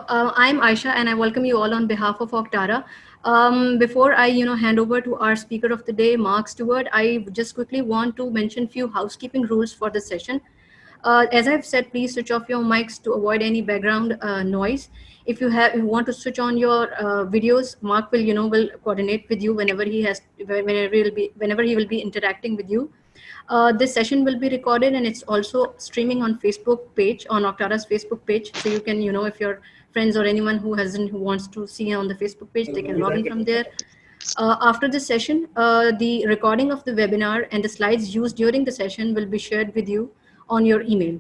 I'm Aisha, and I welcome you all on behalf of Octara. Before I, hand over to our speaker of the day, Mark Stuart, I just quickly want to mention few housekeeping rules for the session. As I've said, please switch off your mics to avoid any background noise. If you want to switch on your videos, Mark will, will coordinate with you whenever he will be interacting with you. This session will be recorded and it's also streaming on Facebook page, on Octara's Facebook page. So you can, if your friends or anyone who wants to see on the Facebook page, they can log in from there. After the session, the recording of the webinar and the slides used during the session will be shared with you on your email.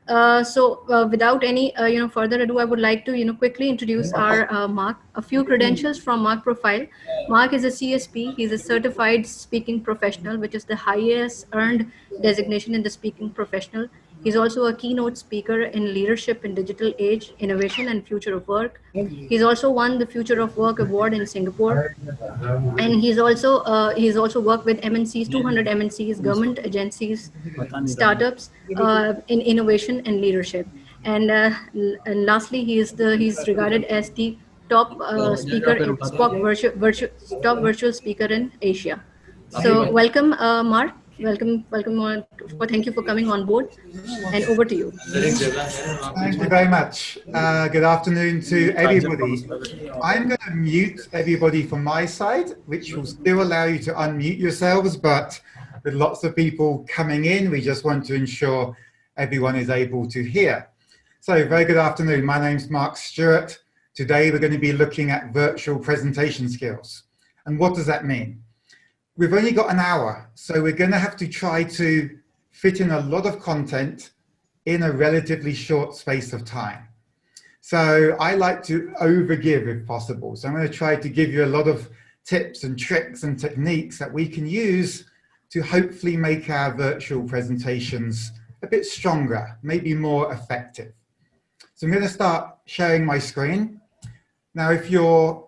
Without any further ado, I would like to quickly introduce our Mark. A few credentials from Mark profile. Mark is a CSP. He's a certified speaking professional, which is the highest earned designation in the speaking professional. He's also a keynote speaker in leadership in digital age, innovation, and future of work. He's also won the Future of Work Award in Singapore, and he's also worked with MNCs, 200 MNCs, government agencies, startups in innovation and leadership. And lastly, he's regarded as the top top virtual speaker in Asia. So welcome, Mark. Welcome. Thank you for coming on board. And over to you. Thank you very much. Good afternoon to everybody. I'm going to mute everybody from my side, which will still allow you to unmute yourselves, but with lots of people coming in, we just want to ensure everyone is able to hear. So very good afternoon. My name's Mark Stuart. Today we're going to be looking at virtual presentation skills. And what does that mean? We've only got an hour, so we're going to have to try to fit in a lot of content in a relatively short space of time. So I like to overgive if possible. So I'm going to try to give you a lot of tips and tricks and techniques that we can use to hopefully make our virtual presentations a bit stronger, maybe more effective. So I'm going to start sharing my screen. Now, if you're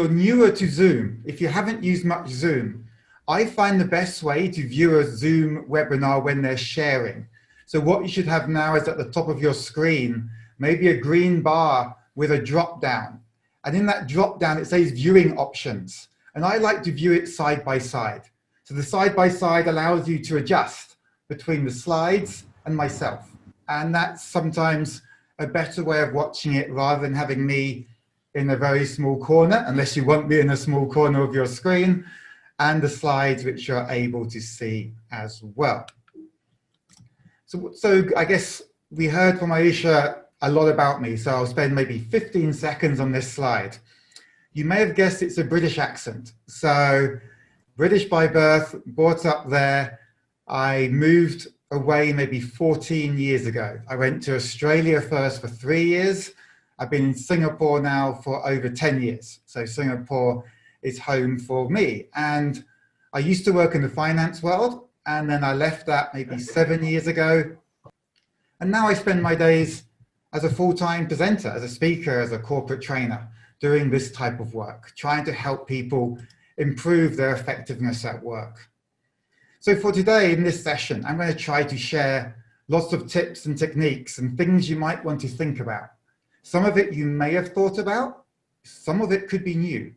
newer to Zoom, if you haven't used much Zoom, I find the best way to view a Zoom webinar when they're sharing. So what you should have now is at the top of your screen, maybe a green bar with a drop down. And in that drop down, it says viewing options. And I like to view it side by side. So the side by side allows you to adjust between the slides and myself. And that's sometimes a better way of watching it rather than having me in a very small corner, unless you want me in a small corner of your screen, and the slides which you're able to see as well. So I guess we heard from Aisha a lot about me, so I'll spend maybe 15 seconds on this slide. You may have guessed it's a British accent. So British by birth, brought up there. I moved away maybe 14 years ago. I went to Australia first for 3 years. I've been in Singapore now for over 10 years. So Singapore is home for me. And I used to work in the finance world, and then I left that maybe 7 years ago. And now I spend my days as a full-time presenter, as a speaker, as a corporate trainer, doing this type of work, trying to help people improve their effectiveness at work. So for today in this session, I'm going to try to share lots of tips and techniques and things you might want to think about. Some of it you may have thought about, some of it could be new.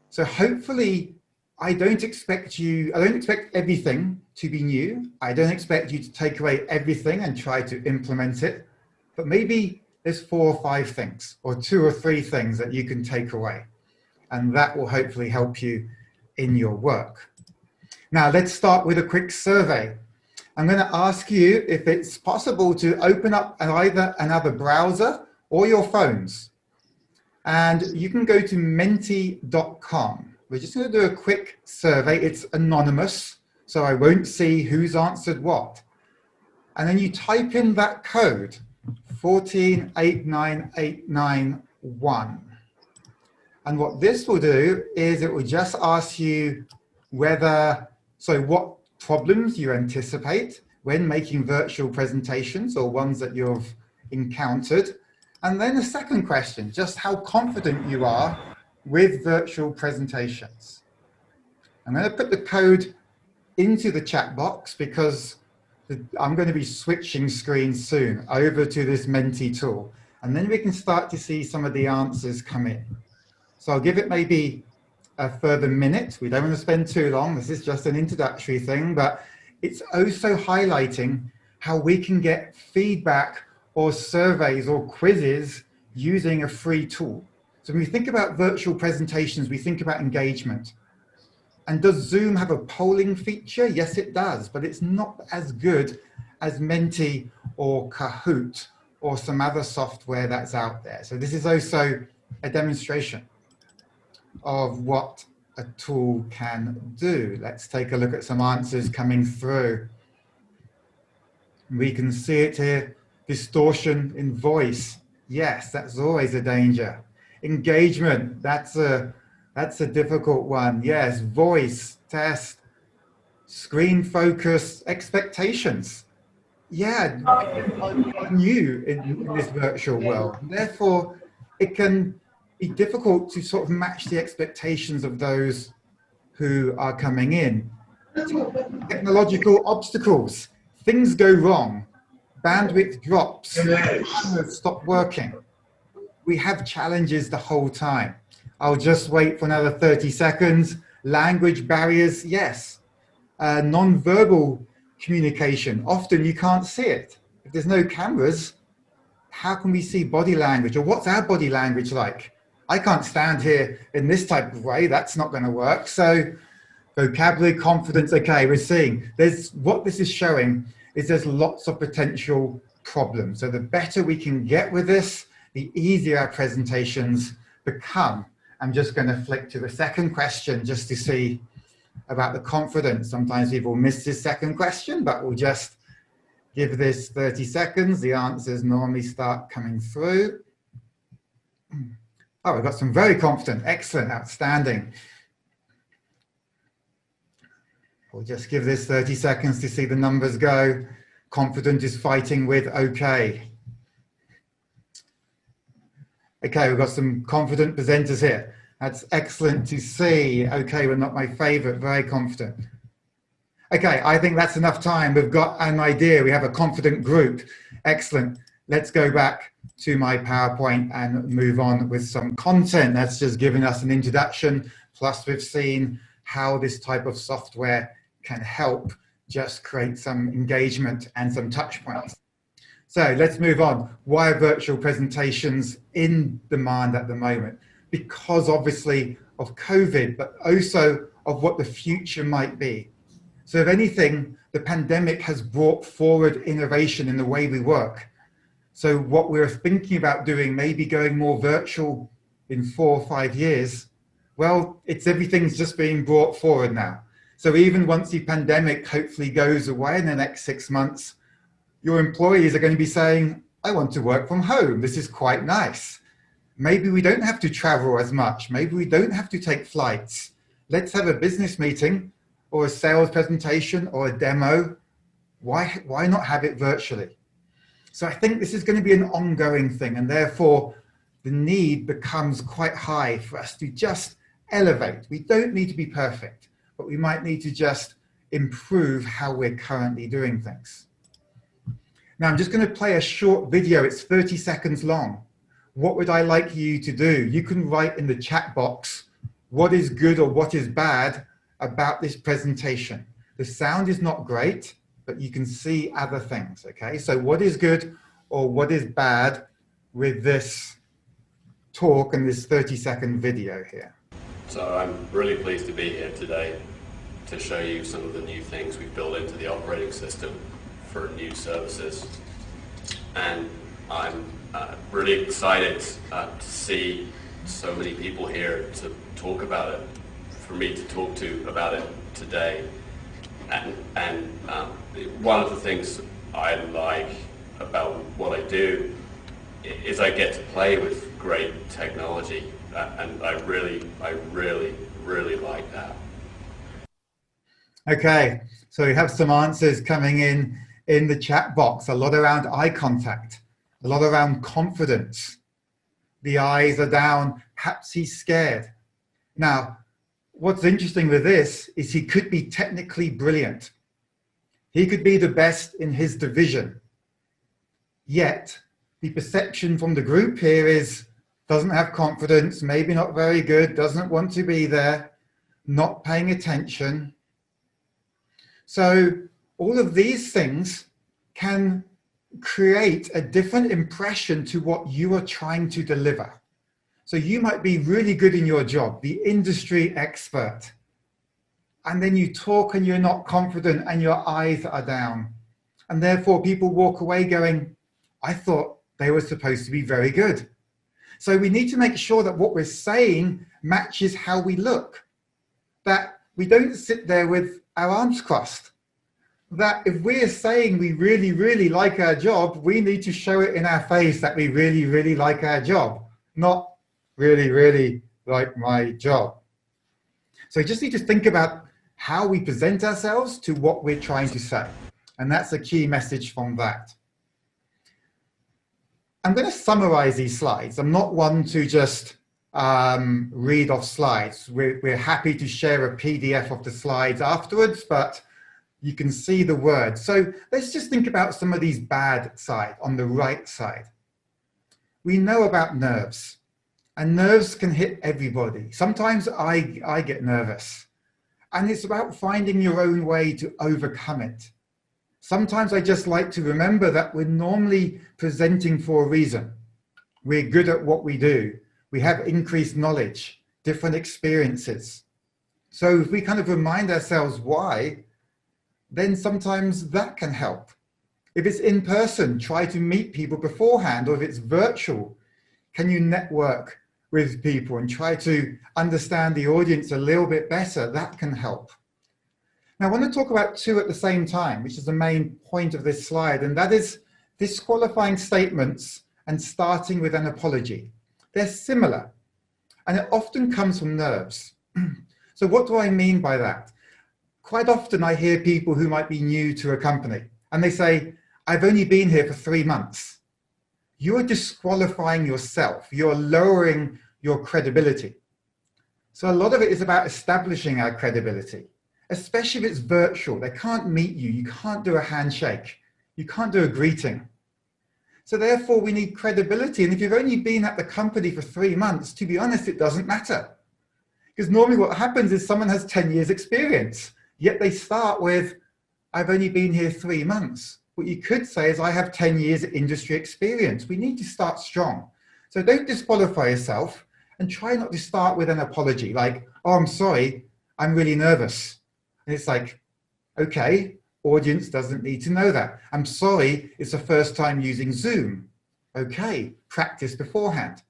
So hopefully I don't expect everything to be new. I don't expect you to take away everything and try to implement it, but maybe there's 4 or 5 things or 2 or 3 things that you can take away. And that will hopefully help you in your work. Now let's start with a quick survey. I'm going to ask you if it's possible to open up either another browser or your phones. And you can go to menti.com. We're just going to do a quick survey. It's anonymous, so I won't see who's answered what. And then you type in that code, 1489891. And what this will do is it will just ask you what problems you anticipate when making virtual presentations or ones that you've encountered. And then the second question, just how confident you are with virtual presentations. I'm going to put the code into the chat box because I'm going to be switching screens soon over to this Menti tool. And then we can start to see some of the answers come in. So I'll give it maybe a further minute. We don't want to spend too long. This is just an introductory thing, but it's also highlighting how we can get feedback or surveys or quizzes using a free tool. So when we think about virtual presentations, we think about engagement. And does Zoom have a polling feature? Yes, it does, but it's not as good as Menti or Kahoot or some other software that's out there. So this is also a demonstration of what a tool can do. Let's take a look at some answers coming through. We can see it here, distortion in voice. Yes, that's always a danger. Engagement, that's a difficult one. Yes, voice, test, screen focus, expectations. Yeah, quite new in this virtual world. Therefore, it can be difficult to sort of match the expectations of those who are coming in. Technological obstacles, things go wrong, bandwidth drops, cameras stop working. We have challenges the whole time. I'll just wait for another 30 seconds. Language barriers, yes. Non-verbal communication, often you can't see it. If there's no cameras, how can we see body language, or what's our body language like? I can't stand here in this type of way, that's not going to work. So vocabulary, confidence, okay, we're seeing what this is showing is there's lots of potential problems. So the better we can get with this, the easier our presentations become. I'm just going to flick to the second question just to see about the confidence. Sometimes people miss this second question, but we'll just give this 30 seconds. The answers normally start coming through. Oh, we've got some very confident, excellent, outstanding. We'll just give this 30 seconds to see the numbers go. Confident is fighting with okay. Okay, we've got some confident presenters here. That's excellent to see. Okay, we're not my favorite, very confident. Okay, I think that's enough time. We've got an idea. We have a confident group. Excellent. Let's go back to my PowerPoint and move on with some content. That's just giving us an introduction. Plus we've seen how this type of software can help just create some engagement and some touch points. So let's move on. Why are virtual presentations in demand at the moment? Because obviously of COVID, but also of what the future might be. So if anything, the pandemic has brought forward innovation in the way we work. So what we're thinking about doing, maybe going more virtual in 4 or 5 years, well, everything's just being brought forward now. So even once the pandemic hopefully goes away in the next 6 months, your employees are going to be saying, I want to work from home. This is quite nice. Maybe we don't have to travel as much. Maybe we don't have to take flights. Let's have a business meeting or a sales presentation or a demo. Why not have it virtually? So I think this is going to be an ongoing thing, and therefore the need becomes quite high for us to just elevate. We don't need to be perfect, but we might need to just improve how we're currently doing things. Now I'm just going to play a short video. It's 30 seconds long. What would I like you to do? You can write in the chat box what is good or what is bad about this presentation. The sound is not great, but you can see other things, okay? So what is good or what is bad with this talk and this 30-second video here? So I'm really pleased to be here today to show you some of the new things we've built into the operating system for new services. And I'm really excited to see so many people here to talk about it, for me to talk to about it today. And one of the things I like about what I do is I get to play with great technology, and I really like that. Okay, so we have some answers coming in the chat box, a lot around eye contact, a lot around confidence. The eyes are down, perhaps he's scared. Now, what's interesting with this is he could be technically brilliant. He could be the best in his division. Yet, the perception from the group here is doesn't have confidence, maybe not very good, doesn't want to be there, not paying attention. So all of these things can create a different impression to what you are trying to deliver. So you might be really good in your job, the industry expert, and then you talk and you're not confident and your eyes are down. And therefore people walk away going, I thought they were supposed to be very good. So we need to make sure that what we're saying matches how we look, that we don't sit there with our arms crossed, that if we're saying we really, really like our job, we need to show it in our face that we really, really like our job, not really, really like my job. So we just need to think about how we present ourselves to what we're trying to say. And that's a key message from that. I'm going to summarize these slides. I'm not one to just read off slides. We're happy to share a PDF of the slides afterwards, but you can see the words. So let's just think about some of these bad side on the right side. We know about nerves, and nerves can hit everybody. Sometimes I get nervous, and it's about finding your own way to overcome it. Sometimes I just like to remember that we're normally presenting for a reason. We're good at what we do. We have increased knowledge, different experiences. So if we kind of remind ourselves why, then sometimes that can help. If it's in person, try to meet people beforehand, or if it's virtual, can you network with people and try to understand the audience a little bit better? That can help. Now, I want to talk about two at the same time, which is the main point of this slide, and that is disqualifying statements and starting with an apology. They're similar, and it often comes from nerves. So what do I mean by that? Quite often I hear people who might be new to a company, and they say, I've only been here for 3 months. You're disqualifying yourself. You're lowering your credibility. So a lot of it is about establishing our credibility. Especially if it's virtual, they can't meet you, you can't do a handshake, you can't do a greeting. So therefore we need credibility. And if you've only been at the company for 3 months, to be honest, it doesn't matter. Because normally what happens is someone has 10 years experience, yet they start with, I've only been here 3 months. What you could say is I have 10 years industry experience. We need to start strong. So don't disqualify yourself and try not to start with an apology like, oh, I'm sorry, I'm really nervous. And it's like, okay, audience doesn't need to know that. I'm sorry, it's the first time using Zoom. Okay, practice beforehand.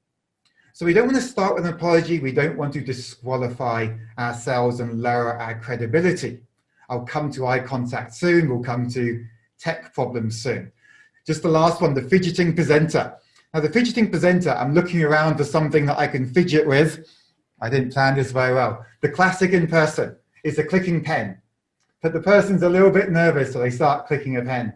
So we don't want to start with an apology. We don't want to disqualify ourselves and lower our credibility. I'll come to eye contact soon. We'll come to tech problems soon. Just the last one, the fidgeting presenter. Now the fidgeting presenter, I'm looking around for something that I can fidget with. I didn't plan this very well. The classic in person is a clicking pen, but the person's a little bit nervous, so they start clicking a pen.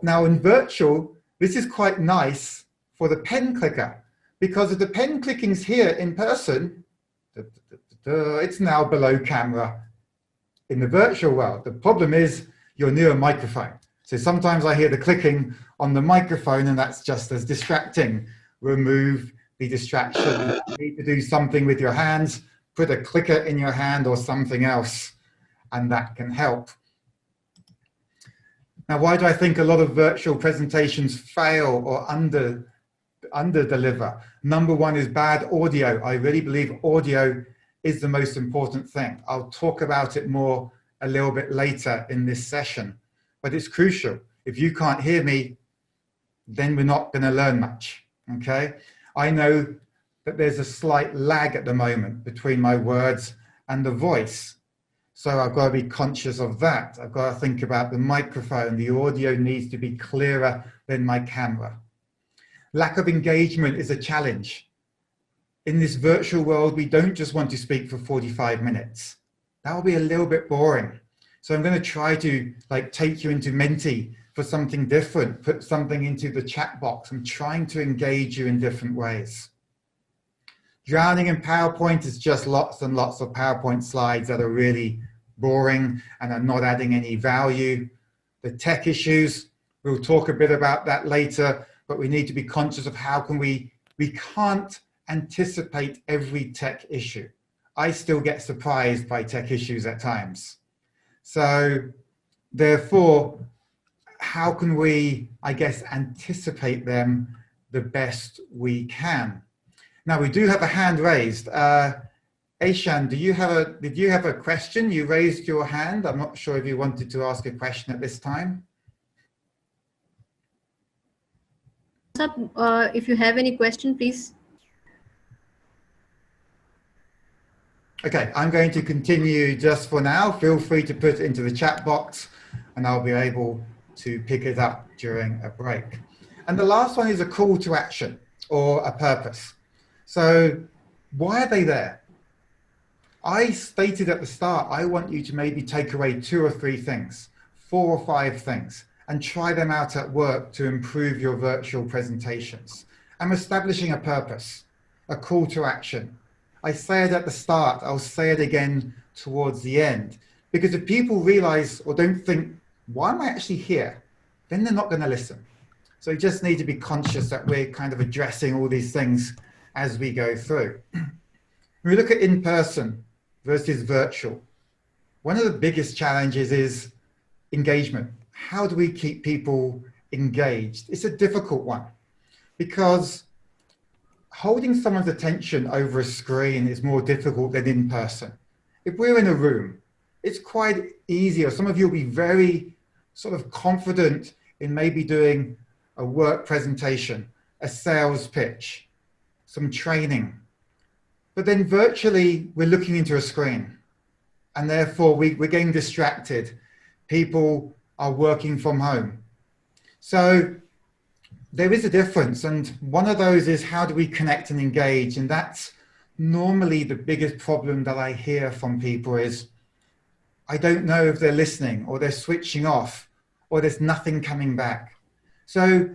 Now in virtual, this is quite nice for the pen clicker, because if the pen clicking's here in person, it's now below camera in the virtual world. The problem is you're near a microphone. So sometimes I hear the clicking on the microphone and that's just as distracting. Remove the distraction. You need to do something with your hands, put a clicker in your hand or something else, and that can help. Now, why do I think a lot of virtual presentations fail or under deliver? Number one is bad audio. I really believe audio is the most important thing. I'll talk about it more a little bit later in this session, but it's crucial. If you can't hear me, then we're not going to learn much, okay? I know that there's a slight lag at the moment between my words and the voice. So I've got to be conscious of that. I've got to think about the microphone. The audio needs to be clearer than my camera. Lack of engagement is a challenge. In this virtual world, we don't just want to speak for 45 minutes. That will be a little bit boring. So I'm going to try to take you into Menti for something different, put something into the chat box. I'm trying to engage you in different ways. Drowning in PowerPoint is just lots and lots of PowerPoint slides that are really boring and are not adding any value. The tech issues, we'll talk a bit about that later, but we need to be conscious of how can we can't anticipate every tech issue. I still get surprised by tech issues at times. So therefore, how can we, I guess, anticipate them the best we can? Now, we do have a hand raised. Aishan, did you have a question? You raised your hand. I'm not sure if you wanted to ask a question at this time. If you have any question, please. Okay, I'm going to continue just for now. Feel free to put it into the chat box and I'll be able to pick it up during a break. And the last one is a call to action or a purpose. So why are they there? I stated at the start, I want you to maybe take away 2 or 3 things, 4 or 5 things, and try them out at work to improve your virtual presentations. I'm establishing a purpose, a call to action. I say it at the start, I'll say it again towards the end, because if people realize or don't think, why am I actually here? Then they're not going to listen. So you just need to be conscious that we're kind of addressing all these things as we go through. When we look at in-person versus virtual, one of the biggest challenges is engagement. How do we keep people engaged? It's a difficult one because holding someone's attention over a screen is more difficult than in person. If we're in a room, it's quite easy, or some of you will be very sort of confident in maybe doing a work presentation, a sales pitch, some training. But then virtually, we're looking into a screen and therefore we're getting distracted. People are working from home. So there is a difference. And one of those is how do we connect and engage? And that's normally the biggest problem that I hear from people is, I don't know if they're listening or they're switching off or there's nothing coming back. So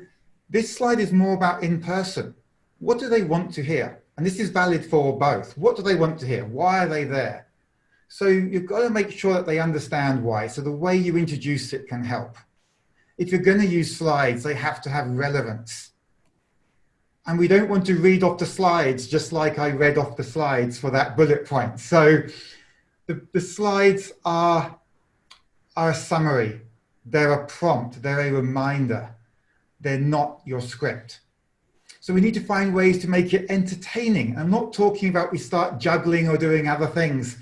this slide is more about in person. What do they want to hear? And this is valid for both. What do they want to hear? Why are they there? So you've got to make sure that they understand why. So the way you introduce it can help. If you're going to use slides, they have to have relevance. And we don't want to read off the slides just like I read off the slides for that bullet point. So the slides are a summary. They're a prompt. They're a reminder. They're not your script. So we need to find ways to make it entertaining. I'm not talking about we start juggling or doing other things,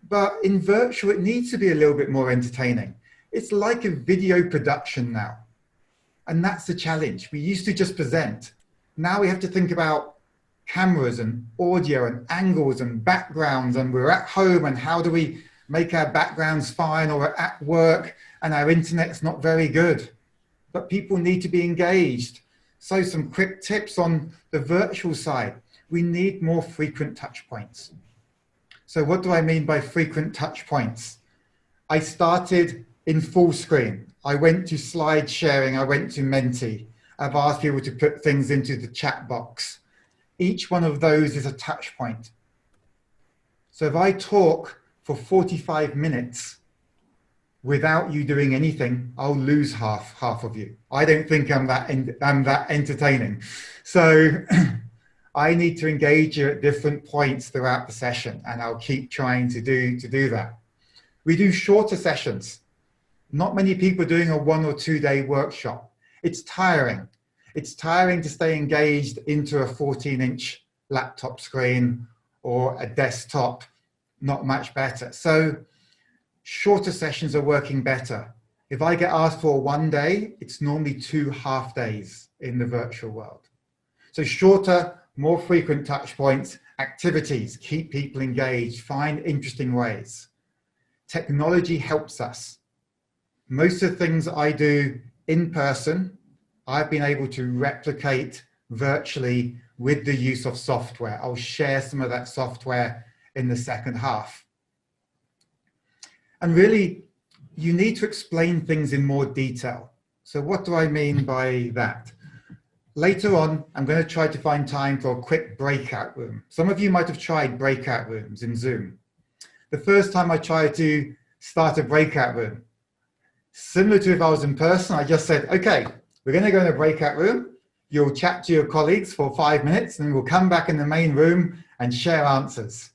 but in virtual, it needs to be a little bit more entertaining. It's like a video production now. And that's the challenge. We used to just present. Now we have to think about cameras and audio and angles and backgrounds, and we're at home and how do we make our backgrounds fine, or we're at work and our internet's not very good. But people need to be engaged. So some quick tips on the virtual side. We need more frequent touch points. So what do I mean by frequent touch points? I started in full screen. I went to slide sharing. I went to Menti. I've asked people to put things into the chat box. Each one of those is a touch point. So if I talk for 45 minutes without you doing anything, I'll lose half of you. I don't think I'm that entertaining. So I need to engage you at different points throughout the session, and I'll keep trying to do that. We do shorter sessions. Not many people are doing a 1 or 2 day workshop. It's tiring. It's tiring to stay engaged into a 14-inch laptop screen or a desktop, not much better. So shorter sessions are working better. If I get asked for 1 day, it's normally 2 half days in the virtual world. So shorter, more frequent touch points, activities, keep people engaged, find interesting ways. Technology helps us. Most of the things I do in person, I've been able to replicate virtually with the use of software. I'll share some of that software in the second half. And really, you need to explain things in more detail. So what do I mean by that? Later on, I'm going to try to find time for a quick breakout room. Some of you might have tried breakout rooms in Zoom. The first time I tried to start a breakout room, similar to if I was in person, I just said, okay, we're going to go in a breakout room. You'll chat to your colleagues for 5 minutes and we'll come back in the main room and share answers.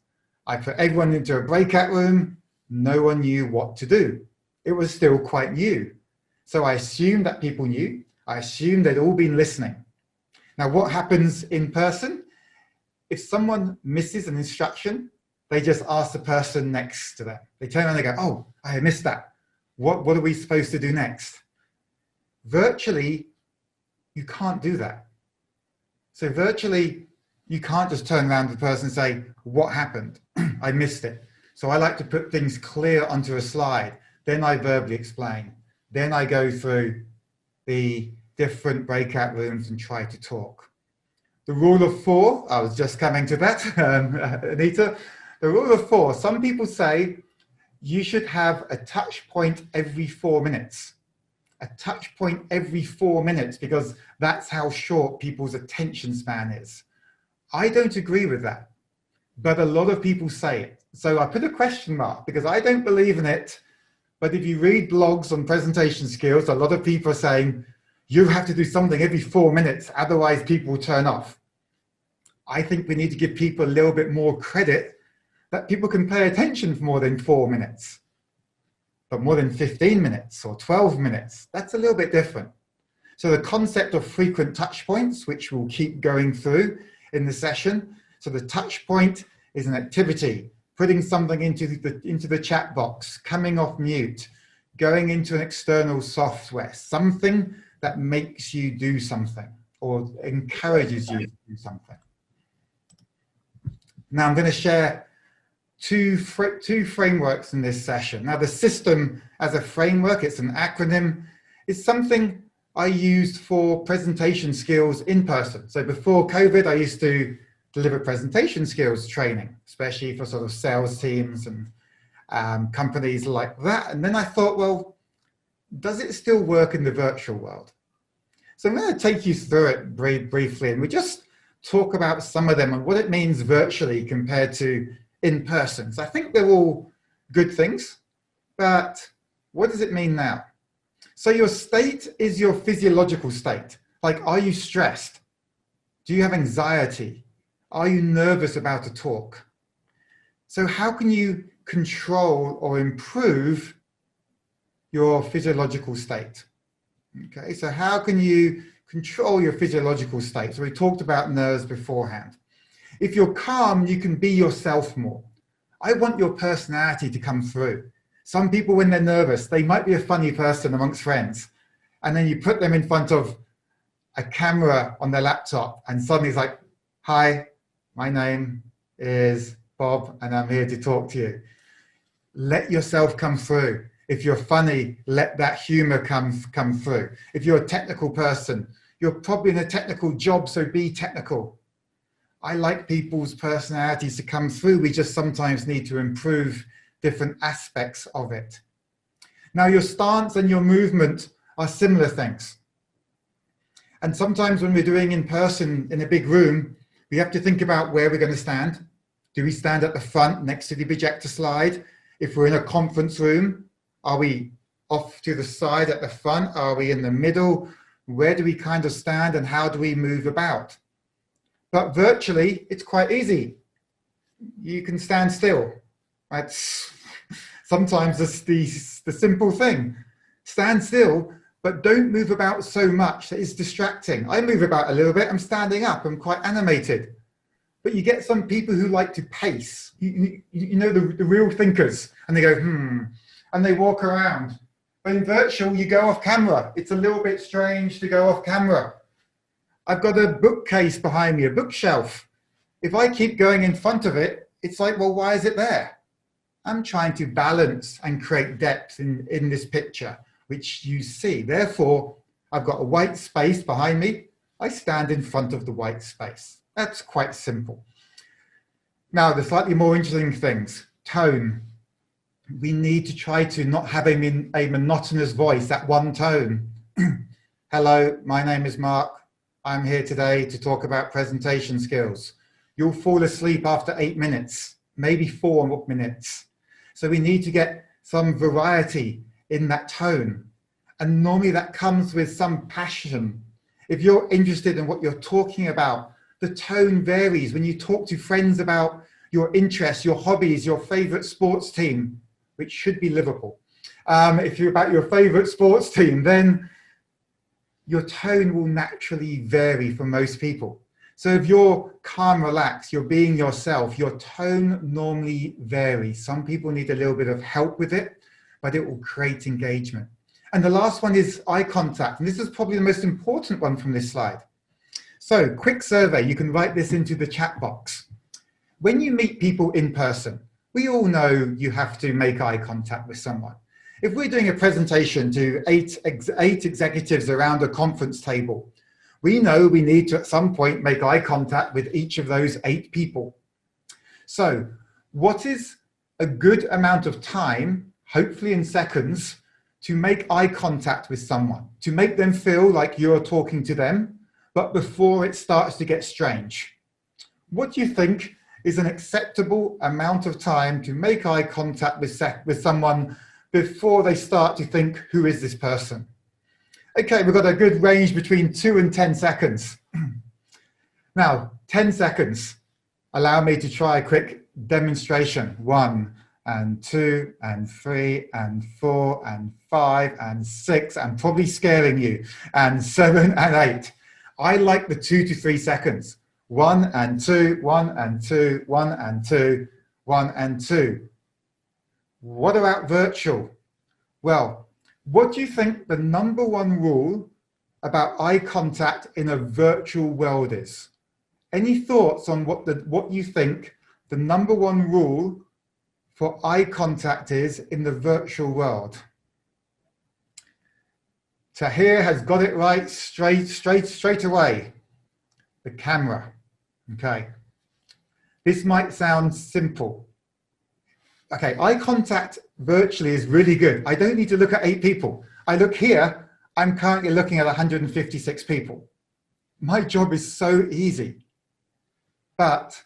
I put everyone into a breakout room. No one knew what to do. It was still quite new. So I assumed that people knew. I assumed they'd all been listening. Now, what happens in person? If someone misses an instruction, they just ask the person next to them. They turn around and they go, oh, I missed that. What are we supposed to do next? Virtually, you can't do that. So virtually, you can't just turn around to the person and say, what happened? I missed it. So I like to put things clear onto a slide. Then I verbally explain. Then I go through the different breakout rooms and try to talk. The rule of 4, I was just coming to that, Anita. The rule of 4, some people say you should have a touch point every 4 minutes. A touch point every 4 minutes, because that's how short people's attention span is. I don't agree with that, but a lot of people say it. So I put a question mark because I don't believe in it. But if you read blogs on presentation skills, a lot of people are saying you have to do something every 4 minutes, otherwise people will turn off. I think we need to give people a little bit more credit that people can pay attention for more than 4 minutes. But more than 15 minutes or 12 minutes, that's a little bit different. So the concept of frequent touch points, which we'll keep going through in the session. So the touch point is an activity, putting something into the chat box, coming off mute, going into an external software, something that makes you do something or encourages you to do something. Now I'm going to share two frameworks in this session. Now the system as a framework, it's an acronym, is something I used for presentation skills in person. So before COVID, I used to deliver presentation skills training, especially for sort of sales teams and companies like that. And then I thought, well, does it still work in the virtual world? So I'm going to take you through it very briefly, and we just talk about some of them and what it means virtually compared to in person. So I think they're all good things, but what does it mean now? So your state is your physiological state. Like, are you stressed? Do you have anxiety? Are you nervous about a talk? So how can you control or improve your physiological state? Okay, so how can you control your physiological state? So we talked about nerves beforehand. If you're calm, you can be yourself more. I want your personality to come through. Some people, when they're nervous, they might be a funny person amongst friends. And then you put them in front of a camera on their laptop and suddenly it's like, hi, my name is Bob and I'm here to talk to you. Let yourself come through. If you're funny, let that humor come through. If you're a technical person, you're probably in a technical job, so be technical. I like people's personalities to come through. We just sometimes need to improve different aspects of it. Now, your stance and your movement are similar things. And sometimes when we're doing in person in a big room, we have to think about where we're going to stand. Do we stand at the front next to the projector slide? If we're in a conference room, are we off to the side at the front? Are we in the middle? Where do we kind of stand and how do we move about? But virtually, it's quite easy. You can stand still. That's sometimes the simple thing. Stand still, but don't move about so much that it's distracting. I move about a little bit. I'm standing up. I'm quite animated. But you get some people who like to pace. You know, the real thinkers. And they go, and they walk around. But in virtual, you go off camera. It's a little bit strange to go off camera. I've got a bookcase behind me, a bookshelf. If I keep going in front of it, it's like, well, why is it there? I'm trying to balance and create depth in this picture, which you see. Therefore, I've got a white space behind me. I stand in front of the white space. That's quite simple. Now, the slightly more interesting things, tone. We need to try to not have a monotonous voice at one tone. Hello, my name is Mark. I'm here today to talk about presentation skills. You'll fall asleep after 8 minutes, maybe 4 minutes. So we need to get some variety in that tone. And normally that comes with some passion. If you're interested in what you're talking about, the tone varies. When you talk to friends about your interests, your hobbies, your favorite sports team, which should be Liverpool. If you're about your favorite sports team, then your tone will naturally vary for most people. So if you're calm, relaxed, you're being yourself, your tone normally varies. Some people need a little bit of help with it, but it will create engagement. And the last one is eye contact. And this is probably the most important one from this slide. So quick survey, you can write this into the chat box. When you meet people in person, we all know you have to make eye contact with someone. If we're doing a presentation to eight executives around a conference table, we know we need to at some point make eye contact with each of those 8 people. So what is a good amount of time, hopefully in seconds, to make eye contact with someone, to make them feel like you're talking to them, but before it starts to get strange? What do you think is an acceptable amount of time to make eye contact with someone before they start to think, who is this person? Okay, we've got a good range between 2 and 10 seconds. Now, 10 seconds. Allow me to try a quick demonstration. 1 and 2 and 3 and 4 and 5 and 6, and probably scaring you, and 7 and 8. I like the 2 to 3 seconds. 1 and 2, 1 and 2, 1 and 2, 1 and 2. What about virtual? Well, what do you think the #1 rule about eye contact in a virtual world is? Any thoughts on what you think the #1 rule for eye contact is in the virtual world? Tahir has got it right straight away. The camera. Okay. This might sound simple. Okay, eye contact virtually is really good. I don't need to look at 8 people. I look here, I'm currently looking at 156 people. My job is so easy. But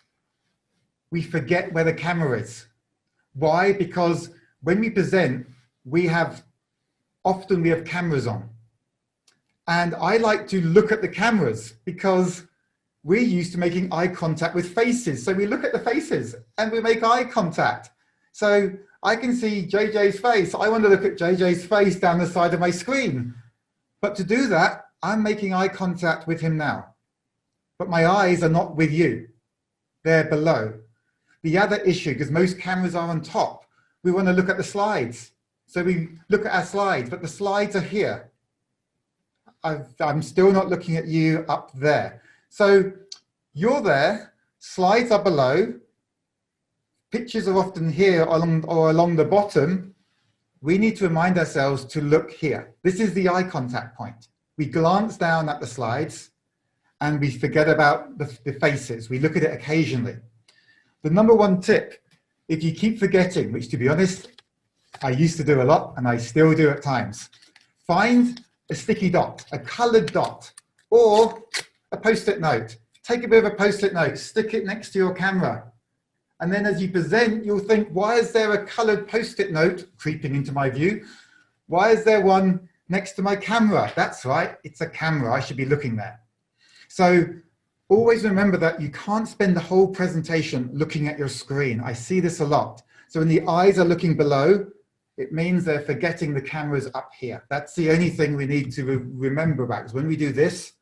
we forget where the camera is. Why? Because when we present, often we have cameras on. And I like to look at the cameras because we're used to making eye contact with faces. So we look at the faces and we make eye contact. So I can see JJ's face. I want to look at JJ's face down the side of my screen. But to do that, I'm making eye contact with him now. But my eyes are not with you. They're below. The other issue, because most cameras are on top, we want to look at the slides. So we look at our slides, but the slides are here. I'm still not looking at you up there. So you're there, slides are below, pictures are often here or along the bottom. We need to remind ourselves to look here. This is the eye contact point. We glance down at the slides and we forget about the faces. We look at it occasionally. The #1 tip, if you keep forgetting, which to be honest, I used to do a lot and I still do at times, find a sticky dot, a colored dot, or a post-it note. Take a bit of a post-it note, stick it next to your camera. And then as you present, you'll think, why is there a colored post-it note creeping into my view? Why is there one next to my camera? That's right, it's a camera, I should be looking there. So always remember that you can't spend the whole presentation looking at your screen. I see this a lot. So when the eyes are looking below, it means they're forgetting the cameras up here. That's the only thing we need to remember about, because when we do this,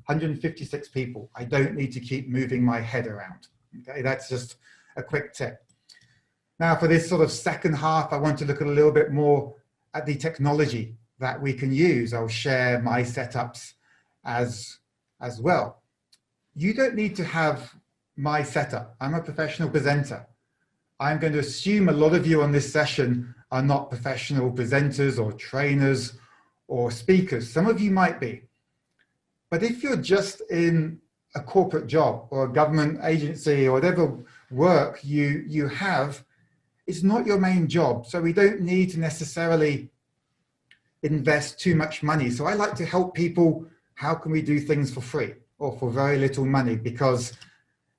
156 people, I don't need to keep moving my head around. Okay, that's just a quick tip. Now for this sort of second half, I want to look at a little bit more at the technology that we can use. I'll share my setups as well. You don't need to have my setup. I'm a professional presenter. I'm going to assume a lot of you on this session are not professional presenters or trainers or speakers. Some of you might be. But if you're just in a corporate job or a government agency or whatever work you have, it's not your main job. So we don't need to necessarily invest too much money. So I like to help people, how can we do things for free or for very little money? Because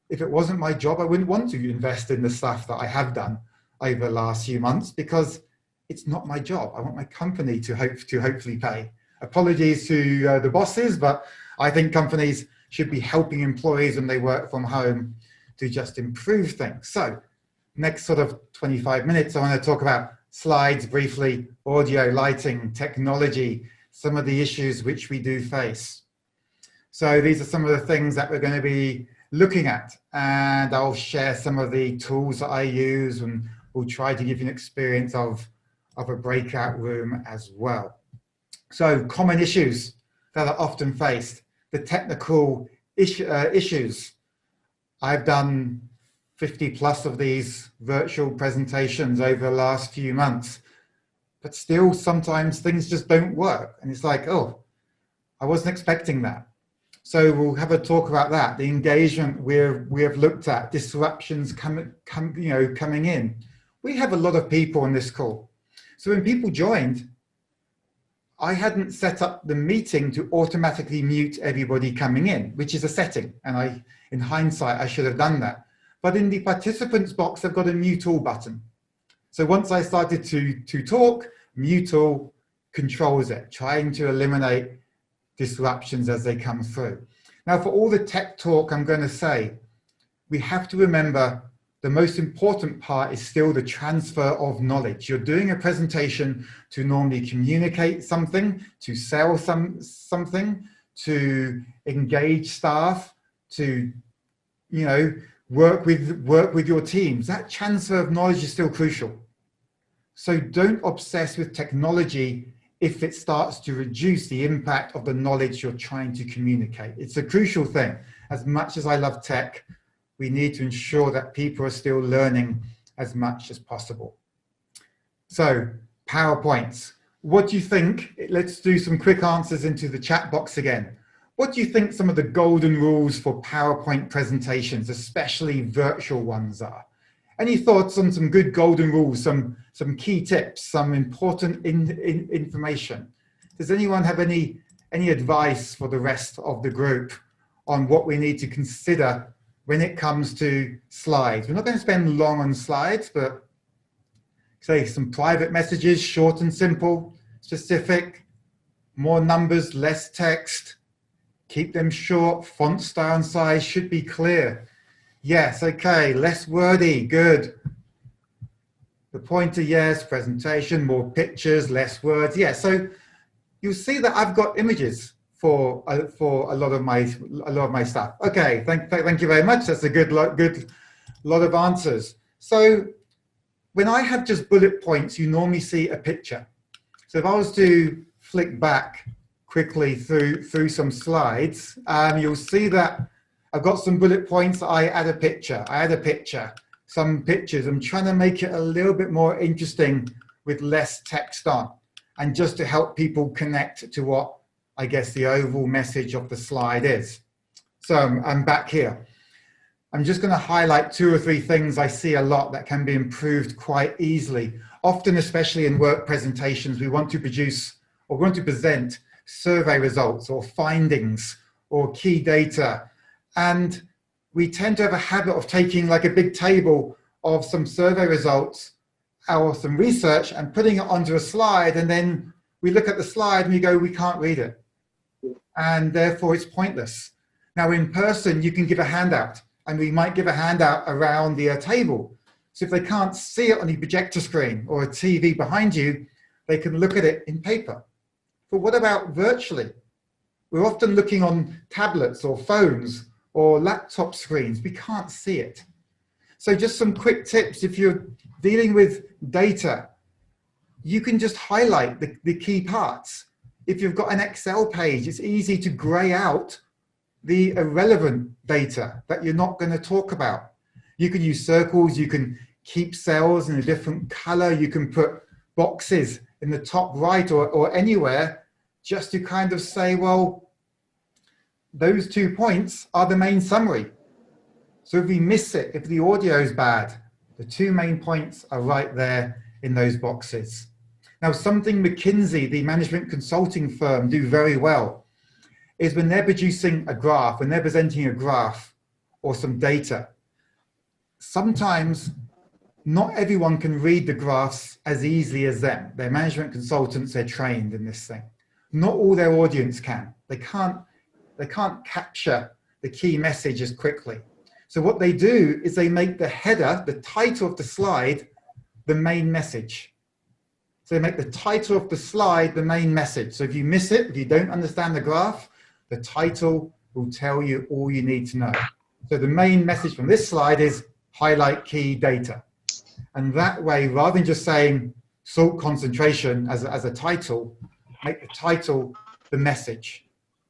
if it wasn't my job, I wouldn't want to invest in the stuff that I have done over the last few months, because it's not my job. I want my company to hopefully pay. Apologies to the bosses, but I think companies should be helping employees when they work from home to just improve things. So next sort of 25 minutes, I want to talk about slides briefly, audio, lighting, technology, some of the issues which we do face. So these are some of the things that we're going to be looking at, and I'll share some of the tools that I use, and we'll try to give you an experience of a breakout room as well. So common issues that are often faced, the technical issues. I've done 50 plus of these virtual presentations over the last few months, but still sometimes things just don't work. And it's like, oh, I wasn't expecting that. So we'll have a talk about that, the engagement we have looked at, disruptions coming in. We have a lot of people on this call. So when people joined, I hadn't set up the meeting to automatically mute everybody coming in, which is a setting. And in hindsight, I should have done that. But in the participants box, I've got a mute all button. So once I started to talk, mute all controls it, trying to eliminate disruptions as they come through. Now, for all the tech talk, I'm going to say, we have to remember the most important part is still the transfer of knowledge. You're doing a presentation to normally communicate something, to sell something, to engage staff, to work with your teams. That transfer of knowledge is still crucial. So don't obsess with technology if it starts to reduce the impact of the knowledge you're trying to communicate. It's a crucial thing. As much as I love tech, we need to ensure that people are still learning as much as possible. So, PowerPoints. What do you think? Let's do some quick answers into the chat box again. What do you think some of the golden rules for PowerPoint presentations, especially virtual ones, are? Any thoughts on some good golden rules, some key tips, some important information? Does anyone have any advice for the rest of the group on what we need to consider when it comes to slides? We're not going to spend long on slides, but say some private messages, short and simple, specific, more numbers, less text, keep them short, font style and size should be clear. Yes, okay, less wordy, good. The pointer, yes, presentation, more pictures, less words. Yeah, so you'll see that I've got images for a lot of my stuff. Okay, thank you very much. That's a good lot of answers. So when I have just bullet points, you normally see a picture. So if I was to flick back quickly through some slides, you'll see that I've got some bullet points. I add a picture, some pictures. I'm trying to make it a little bit more interesting with less text on, and just to help people connect to what I guess the overall message of the slide is. So I'm back here. I'm just going to highlight 2 or 3 things I see a lot that can be improved quite easily. Often, especially in work presentations, we want to produce or want to present survey results or findings or key data. And we tend to have a habit of taking like a big table of some survey results or some research and putting it onto a slide. And then we look at the slide and we go, we can't read it. And therefore it's pointless. Now in person, you can give a handout, and we might give a handout around the table. So if they can't see it on the projector screen or a TV behind you, they can look at it in paper. But what about virtually? We're often looking on tablets or phones or laptop screens. We can't see it. So just some quick tips. If you're dealing with data, you can just highlight the key parts. If you've got an Excel page, it's easy to gray out the irrelevant data that you're not going to talk about. You can use circles, you can keep cells in a different color, you can put boxes in the top right or anywhere, just to kind of say, well, those 2 points are the main summary. So if we miss it, if the audio is bad, the 2 main points are right there in those boxes. Now, something McKinsey, the management consulting firm, do very well is when they're producing a graph, when they're presenting a graph or some data, sometimes not everyone can read the graphs as easily as them. They're management consultants, they're trained in this thing. Not all their audience can. They can't capture the key message as quickly. So what they do is they make the header, the title of the slide, the main message. So they make the title of the slide the main message. So if you miss it, if you don't understand the graph, the title will tell you all you need to know. So the main message from this slide is highlight key data. And that way, rather than just saying salt concentration as a title, make the title the message.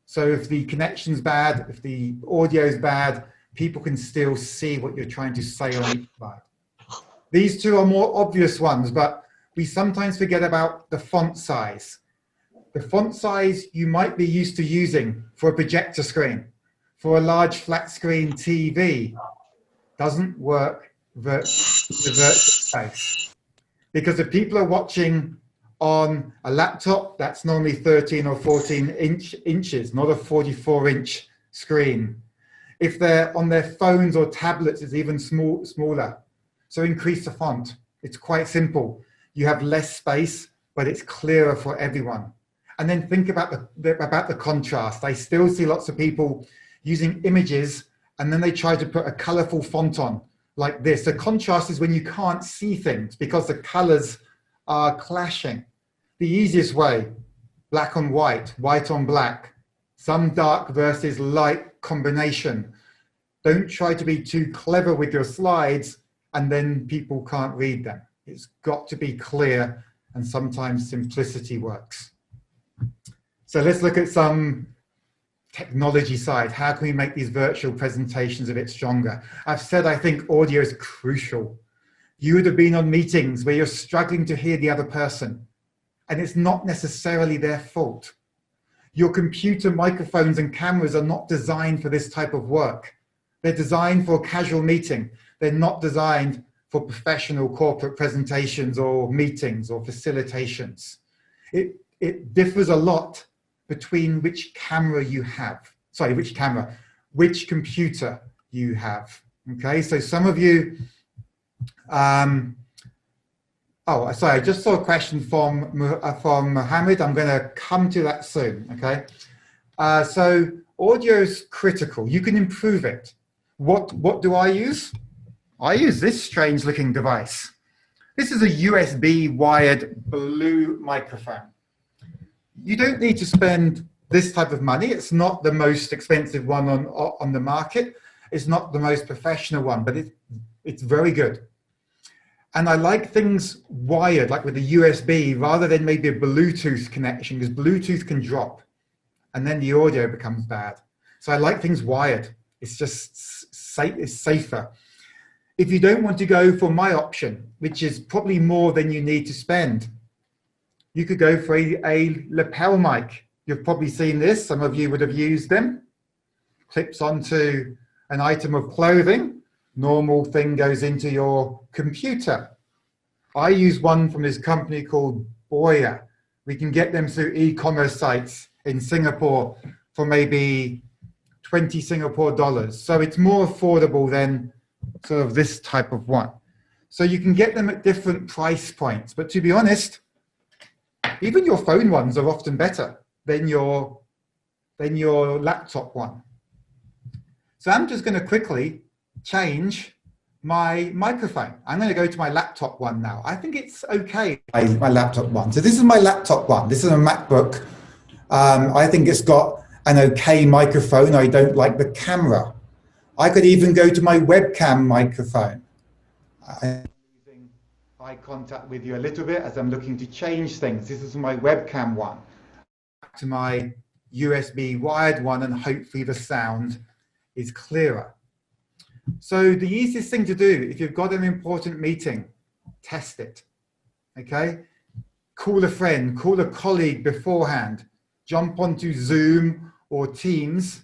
So if the connection's bad, if the audio is bad, people can still see what you're trying to say on each slide. These two are more obvious ones, but we sometimes forget about the font size. The font size you might be used to using for a projector screen, for a large flat screen TV, doesn't work in the virtual space. Because if people are watching on a laptop, that's normally 13 or 14 inches, not a 44-inch screen. If they're on their phones or tablets, it's even smaller. So increase the font. It's quite simple. You have less space, but it's clearer for everyone. And then think about the contrast. I still see lots of people using images, and then they try to put a colorful font on like this. The contrast is when you can't see things because the colors are clashing. The easiest way, black on white, white on black, some dark versus light combination. Don't try to be too clever with your slides and then people can't read them. It's got to be clear, and sometimes simplicity works. So let's look at some technology side. How can we make these virtual presentations a bit stronger? I've said I think audio is crucial. You would have been on meetings where you're struggling to hear the other person, and it's not necessarily their fault. Your computer microphones and cameras are not designed for this type of work. They're designed for a casual meeting. They're not designed for professional corporate presentations or meetings or facilitations. It differs a lot between which camera you have. Sorry, which computer you have. Okay, so some of you, oh, sorry, I just saw a question from Mohammed. I'm going to come to that soon, okay? So audio is critical. You can improve it. What do I use? I use this strange looking device. This is a USB wired blue microphone. You don't need to spend this type of money. It's not the most expensive one on the market. It's not the most professional one, but it's very good. And I like things wired, like with the USB, rather than maybe a Bluetooth connection, because Bluetooth can drop and then the audio becomes bad. So I like things wired. It's just it's safer. If you don't want to go for my option, which is probably more than you need to spend, you could go for a lapel mic. You've probably seen this. Some of you would have used them. Clips onto an item of clothing. Normal thing goes into your computer. I use one from this company called Boya. We can get them through e-commerce sites in Singapore for maybe 20 Singapore dollars. So it's more affordable than sort of this type of one. So you can get them at different price points. But to be honest, even your phone ones are often better than your laptop one. So I'm just going to quickly change my microphone. I'm going to go to my laptop one now. I think it's okay, my laptop one. So this is my laptop one. This is a MacBook. I think it's got an okay microphone. I don't like the camera. I could even go to my webcam microphone. I'm losing eye contact with you a little bit as I'm looking to change things. This is my webcam one. Back to my USB wired one, and hopefully the sound is clearer. So the easiest thing to do, if you've got an important meeting, test it, okay? Call a friend, call a colleague beforehand, jump onto Zoom or Teams,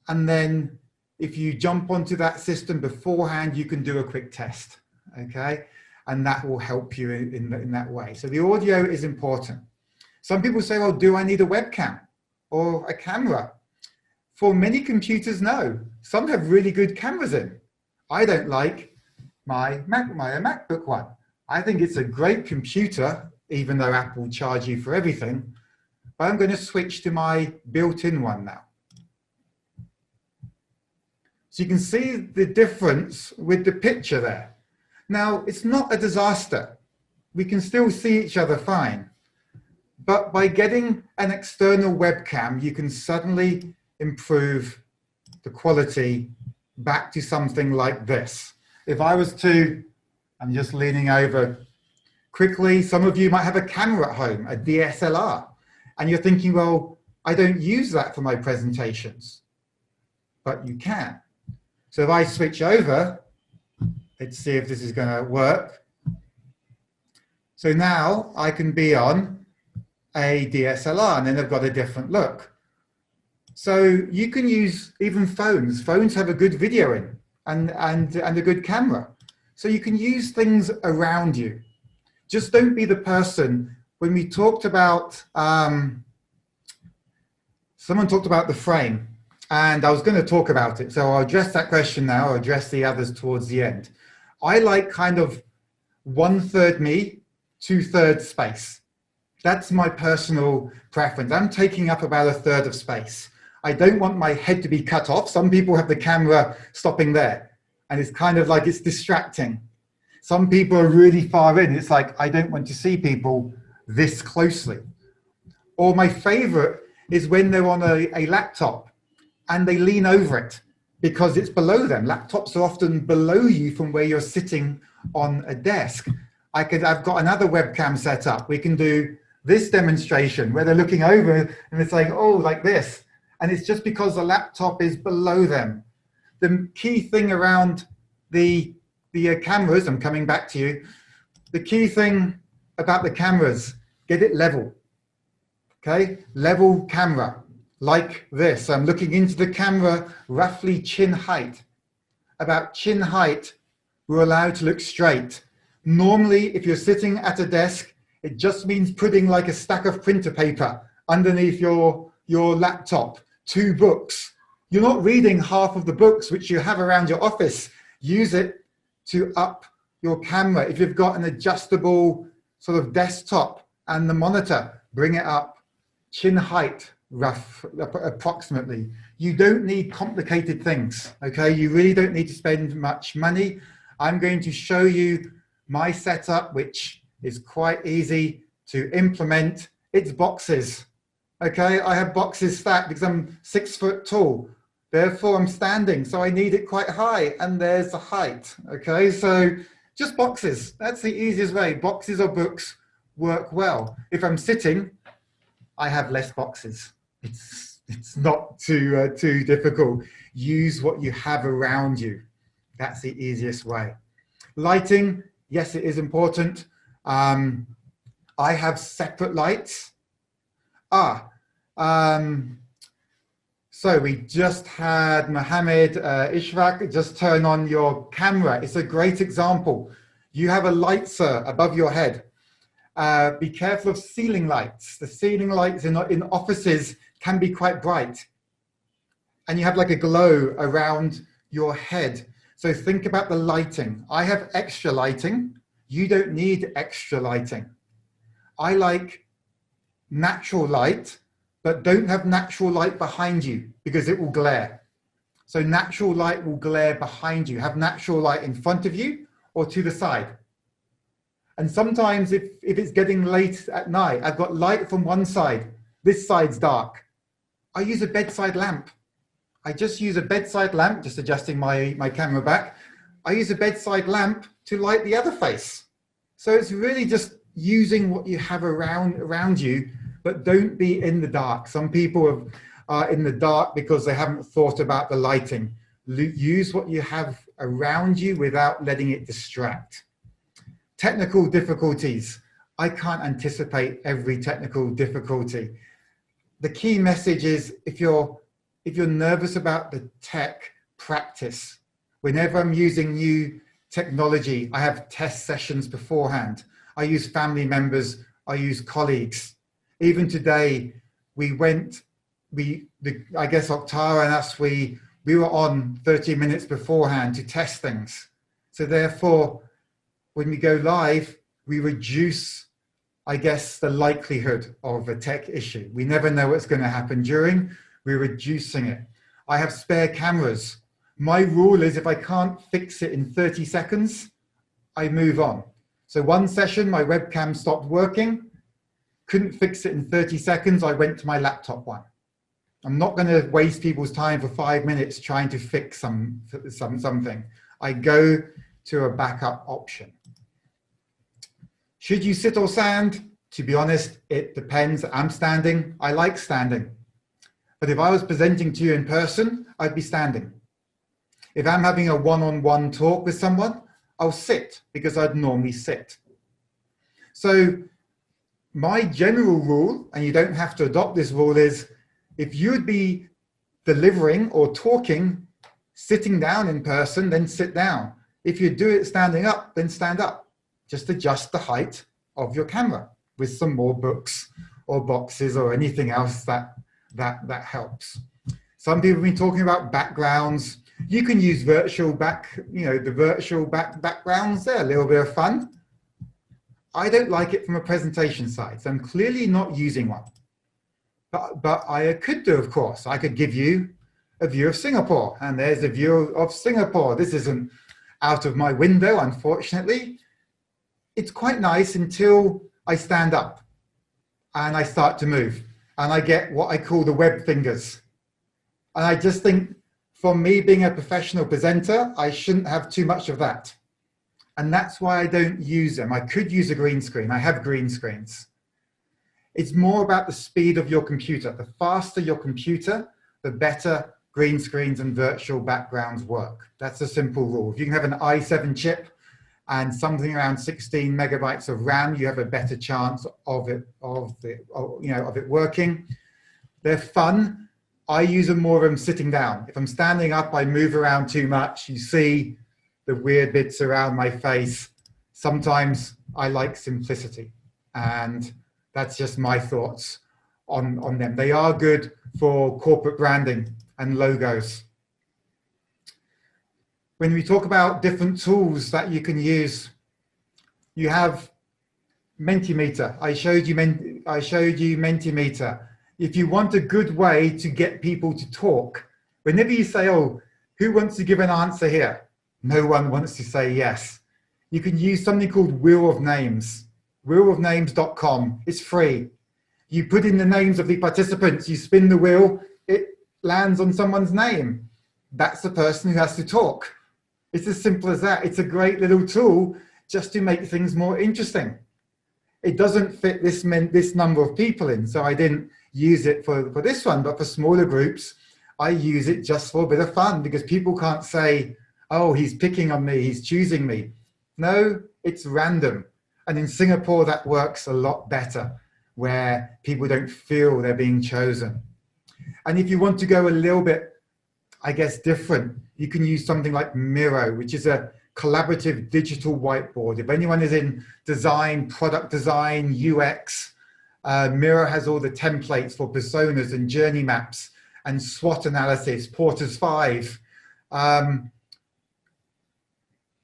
and then if you jump onto that system beforehand, you can do a quick test, okay? And that will help you in that way. So the audio is important. Some people say, well, do I need a webcam or a camera? For many computers, no. Some have really good cameras in. I don't like my MacBook one. I think it's a great computer, even though Apple charge you for everything. but I'm going to switch to my built-in one now. So you can see the difference with the picture there. Now, it's not a disaster. We can still see each other fine. But by getting an external webcam, you can suddenly improve the quality back to something like this. If I was to, I'm just leaning over quickly, some of you might have a camera at home, a DSLR, and you're thinking, well, I don't use that for my presentations, but you can. So if I switch over, let's see if this is going to work. So now I can be on a DSLR, and then they've got a different look. So you can use even phones. Phones have a good video in and a good camera. So you can use things around you. Just don't be the person. When we talked about, someone talked about the frame, and I was going to talk about it. So I'll address that question now. I'll address the others towards the end. I like kind of 1/3 me, 2/3 space. That's my personal preference. I'm taking up about 1/3 of space. I don't want my head to be cut off. Some people have the camera stopping there, and it's kind of like it's distracting. Some people are really far in. It's like, I don't want to see people this closely. Or my favorite is when they're on a laptop and they lean over it because it's below them. Laptops are often below you from where you're sitting on a desk. I've got another webcam set up. We can do this demonstration where they're looking over and it's like, oh, like this. And it's just because the laptop is below them. The key thing around the cameras, I'm coming back to you. The key thing about the cameras, get it level. Okay, level camera, like this. I'm looking into the camera, roughly chin height. About chin height, we're allowed to look straight. Normally, if you're sitting at a desk, it just means putting like a stack of printer paper underneath your laptop, 2 books. You're not reading half of the books which you have around your office. Use it to up your camera. If you've got an adjustable sort of desktop and the monitor, bring it up. Chin height, approximately. You don't need complicated things, okay? You really don't need to spend much money. I'm going to show you my setup, which is quite easy to implement. It's boxes, okay? I have boxes stacked because I'm 6 foot tall. Therefore, I'm standing, so I need it quite high, and there's the height, okay? So just boxes, that's the easiest way. Boxes or books work well. If I'm sitting, I have less boxes. It's not too difficult. Use what you have around you. That's the easiest way. Lighting, yes, it is important. I have separate lights. So we just had Mohammed Ishrak, just turn on your camera. It's a great example. You have a light, sir, above your head. Be careful of ceiling lights. The ceiling lights in offices can be quite bright. And you have like a glow around your head. So think about the lighting. I have extra lighting. You don't need extra lighting. I like natural light, but don't have natural light behind you because it will glare. So natural light will glare behind you. Have natural light in front of you or to the side. And sometimes if it's getting late at night, I've got light from one side, this side's dark. I use a bedside lamp. I just use a bedside lamp, just adjusting my camera back. I use a bedside lamp to light the other face. So it's really just using what you have around you, but don't be in the dark. Some people are in the dark because they haven't thought about the lighting. Use what you have around you without letting it distract. Technical difficulties. I can't anticipate every technical difficulty. The key message is if you're nervous about the tech, practice. Whenever I'm using new technology, I have test sessions beforehand. I use family members, I use colleagues. Even today, I guess Octara and us, we were on 30 minutes beforehand to test things. So therefore, when we go live, we reduce I guess, the likelihood of a tech issue. We never know what's going to happen during. We're reducing it. I have spare cameras. My rule is if I can't fix it in 30 seconds, I move on. So one session, my webcam stopped working, couldn't fix it in 30 seconds, I went to my laptop one. I'm not going to waste people's time for 5 minutes trying to fix something. I go to a backup option. Should you sit or stand? To be honest, it depends. I'm standing. I like standing. But if I was presenting to you in person, I'd be standing. If I'm having a one-on-one talk with someone, I'll sit because I'd normally sit. So my general rule, and you don't have to adopt this rule, is if you'd be delivering or talking, sitting down in person, then sit down. If you do it standing up, then stand up. Just adjust the height of your camera with some more books or boxes or anything else that helps. Some people have been talking about backgrounds. You can use virtual backgrounds. They're a little bit of fun. I don't like it from a presentation side, so I'm clearly not using one. But I could do, of course. I could give you a view of Singapore, and there's a view of Singapore. This isn't out of my window, unfortunately. It's quite nice until I stand up and I start to move and I get what I call the web fingers. And I just think, for me being a professional presenter, I shouldn't have too much of that. And that's why I don't use them. I could use a green screen. I have green screens. It's more about the speed of your computer. The faster your computer, the better green screens and virtual backgrounds work. That's a simple rule. If you can have an i7 chip and something around 16 megabytes of RAM, you have a better chance of it working. They're fun. I use them more if I'm sitting down. If I'm standing up, I move around too much. You see the weird bits around my face. Sometimes I like simplicity, and that's just my thoughts on them. They are good for corporate branding and logos. When we talk about different tools that you can use, you have Mentimeter. I showed you Mentimeter. If you want a good way to get people to talk, whenever you say, oh, who wants to give an answer here? No one wants to say yes. You can use something called Wheel of Names. wheelofnames.com. It's free. You put in the names of the participants, you spin the wheel, it lands on someone's name. That's the person who has to talk. It's as simple as that. It's a great little tool just to make things more interesting. It doesn't fit this number of people in, so I didn't use it for this one, but for smaller groups, I use it just for a bit of fun because people can't say, oh, he's picking on me, he's choosing me. No, it's random. And in Singapore, that works a lot better, where people don't feel they're being chosen. And if you want to go a little bit, I guess, different, you can use something like Miro, which is a collaborative digital whiteboard. If anyone is in design, product design, UX, Miro has all the templates for personas and journey maps and SWOT analysis, Porter's 5.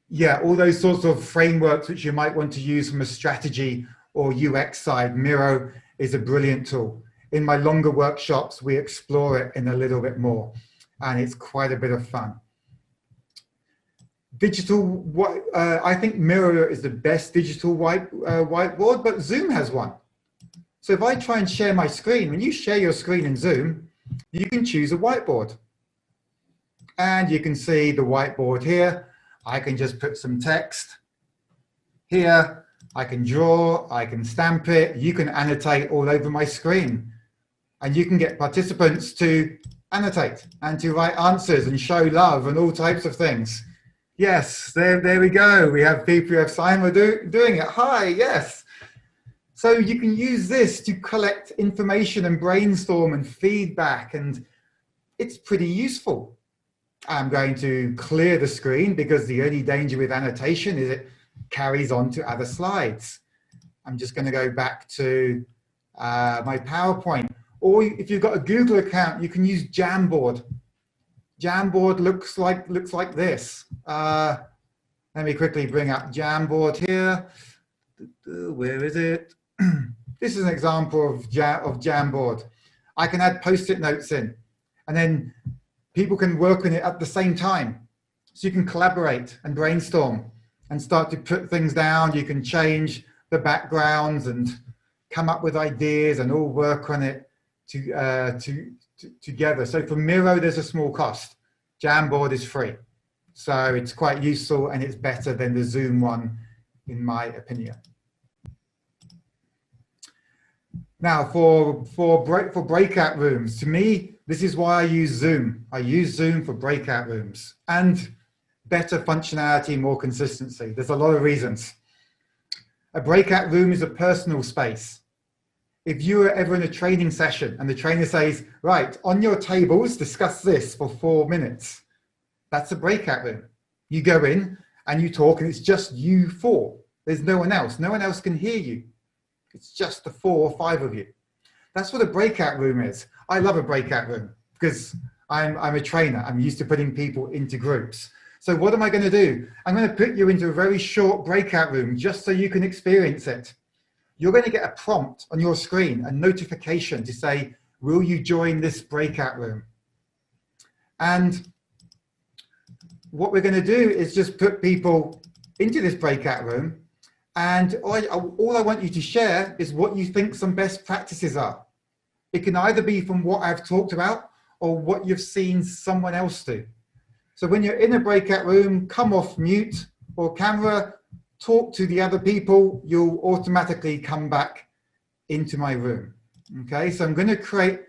Yeah, all those sorts of frameworks which you might want to use from a strategy or UX side. Miro is a brilliant tool. In my longer workshops, we explore it in a little bit more, and it's quite a bit of fun. Digital, I think Miro is the best digital whiteboard, but Zoom has one. So if I try and share my screen, when you share your screen in Zoom, you can choose a whiteboard. And you can see the whiteboard here. I can just put some text here. I can draw, I can stamp it. You can annotate all over my screen. And you can get participants to annotate and to write answers and show love and all types of things. Yes, there we go. We have people who have Simon doing it. Hi, yes. So you can use this to collect information and brainstorm and feedback, and it's pretty useful. I'm going to clear the screen because the only danger with annotation is it carries on to other slides. I'm just going to go back to my PowerPoint. Or if you've got a Google account, you can use Jamboard. Jamboard looks like this. Let me quickly bring up Jamboard here. Where is it? This is an example of Jamboard. I can add post-it notes in, and then people can work on it at the same time. So you can collaborate and brainstorm and start to put things down. You can change the backgrounds and come up with ideas and all work on it together. So for Miro, there's a small cost. Jamboard is free. So it's quite useful and it's better than the Zoom one, in my opinion. Now for breakout rooms, to me, this is why I use Zoom. I use Zoom for breakout rooms and better functionality, more consistency. There's a lot of reasons. A breakout room is a personal space. If you are ever in a training session and the trainer says, right, on your tables, discuss this for 4 minutes, that's a breakout room. You go in and you talk and it's just you four. There's no one else. No one else can hear you. It's just the 4 or 5 of you. That's what a breakout room is. I love a breakout room because I'm a trainer. I'm used to putting people into groups. So what am I going to do? I'm going to put you into a very short breakout room just so you can experience it. You're going to get a prompt on your screen, a notification to say, will you join this breakout room? And what we're going to do is just put people into this breakout room. And all I want you to share is what you think some best practices are. It can either be from what I've talked about or what you've seen someone else do. So when you're in a breakout room, come off mute or camera, talk to the other people, you'll automatically come back into my room. Okay, so I'm going to create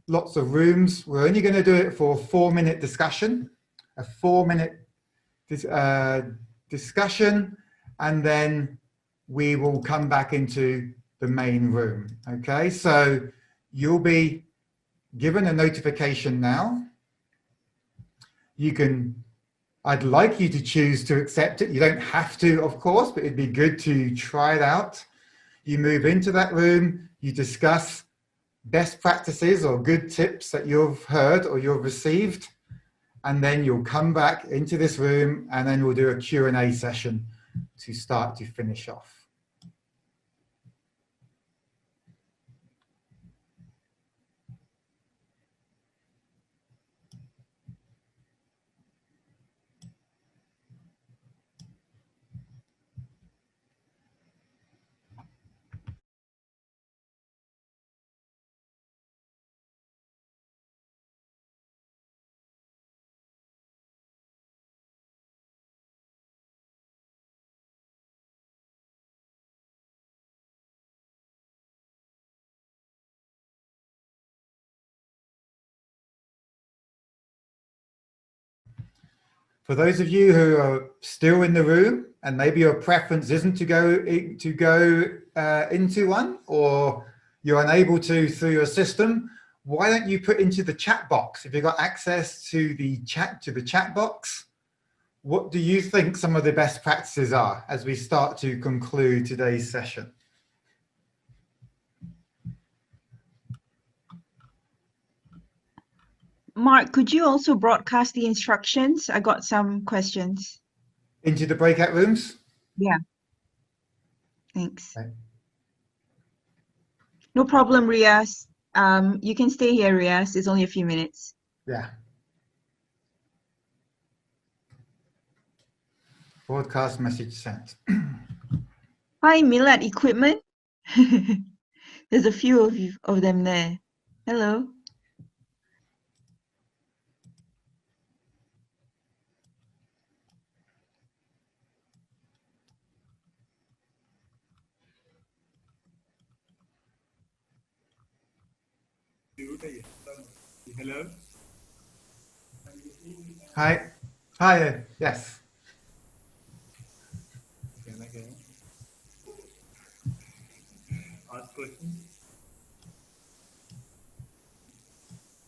lots of rooms. We're only going to do it for a 4-minute discussion, a 4-minute discussion, and then we will come back into the main room. Okay, so you'll be given a notification now. You can, I'd like you to choose to accept it. You don't have to, of course, but it'd be good to try it out. You move into that room, you discuss best practices or good tips that you've heard or you've received, and then you'll come back into this room and then we'll do a Q&A session to start to finish off. For those of you who are still in the room and maybe your preference isn't to go into one, or you're unable to through your system, why don't you put into the chat box? If you've got access to the chat box, what do you think some of the best practices are as we start to conclude today's session? Mark, could you also broadcast the instructions? I got some questions. Into the breakout rooms? Yeah. Thanks. Okay. No problem, Riaz. You can stay here, Riaz. It's only a few minutes. Yeah. Broadcast message sent. Hi, Milad Equipment. There's a few of them there. Hello. Hello. Hi. Hi. Yes. Can I ask questions?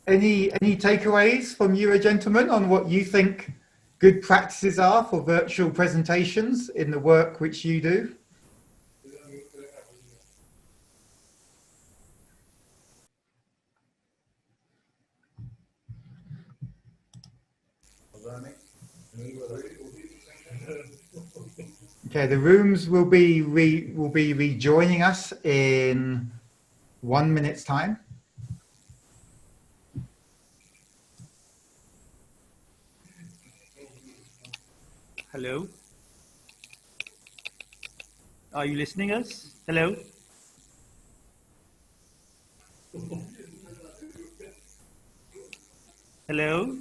Any takeaways from you, gentlemen, on what you think good practices are for virtual presentations in the work which you do? Okay, the rooms will be rejoining us in 1 minute's time. Hello. Are you listening us? Hello. Hello.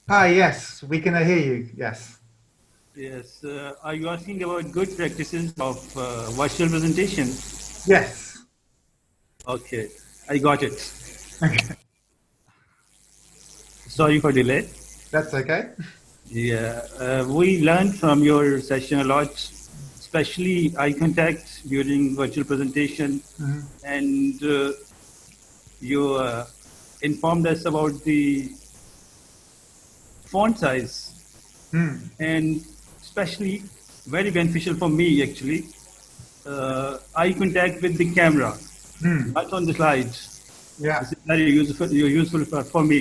Hi, yes, we can hear you. Yes. Yes. Are you asking about good practices of virtual presentation? Yes. Okay, I got it. Okay. Sorry for delay. That's okay. Yeah, we learned from your session a lot, especially eye contact during virtual presentation, Mhm. and you informed us about the font size, Mm. and especially very beneficial for me actually, eye contact with the camera, Mm. not on the slides. Yeah. This is very useful for me.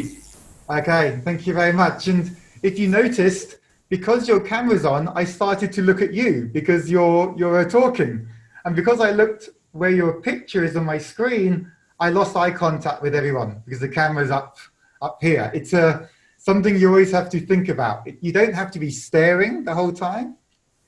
Okay, thank you very much. And if you noticed, because your camera's on, I started to look at you because you're talking. And because I looked where your picture is on my screen, I lost eye contact with everyone because the camera's up here. It's something you always have to think about. You don't have to be staring the whole time.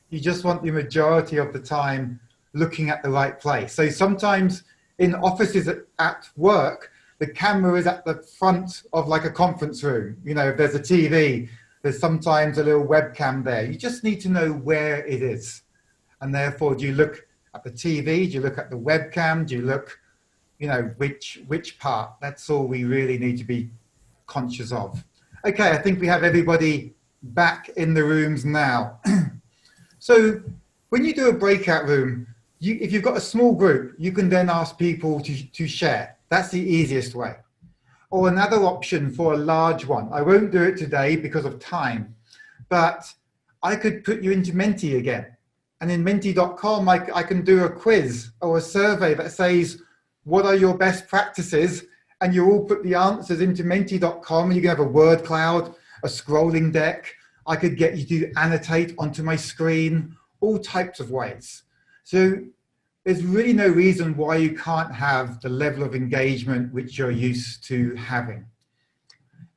You just want the majority of the time looking at the right place. So sometimes in offices at work, the camera is at the front of like a conference room. You know, if there's a TV, there's sometimes a little webcam there. You just need to know where it is. And therefore, do you look at the TV? Do you look at the webcam? Do you look, you know, which part? That's all we really need to be conscious of. Okay, I think we have everybody back in the rooms now. So when you do a breakout room, if you've got a small group, you can then ask people to share. That's the easiest way. Or another option for a large one. I won't do it today because of time, but I could put you into Menti again. And in menti.com, I can do a quiz or a survey that says, what are your best practices? And you all put the answers into menti.com. You can have a word cloud, a scrolling deck. I could get you to annotate onto my screen, all types of ways. So there's really no reason why you can't have the level of engagement which you're used to having.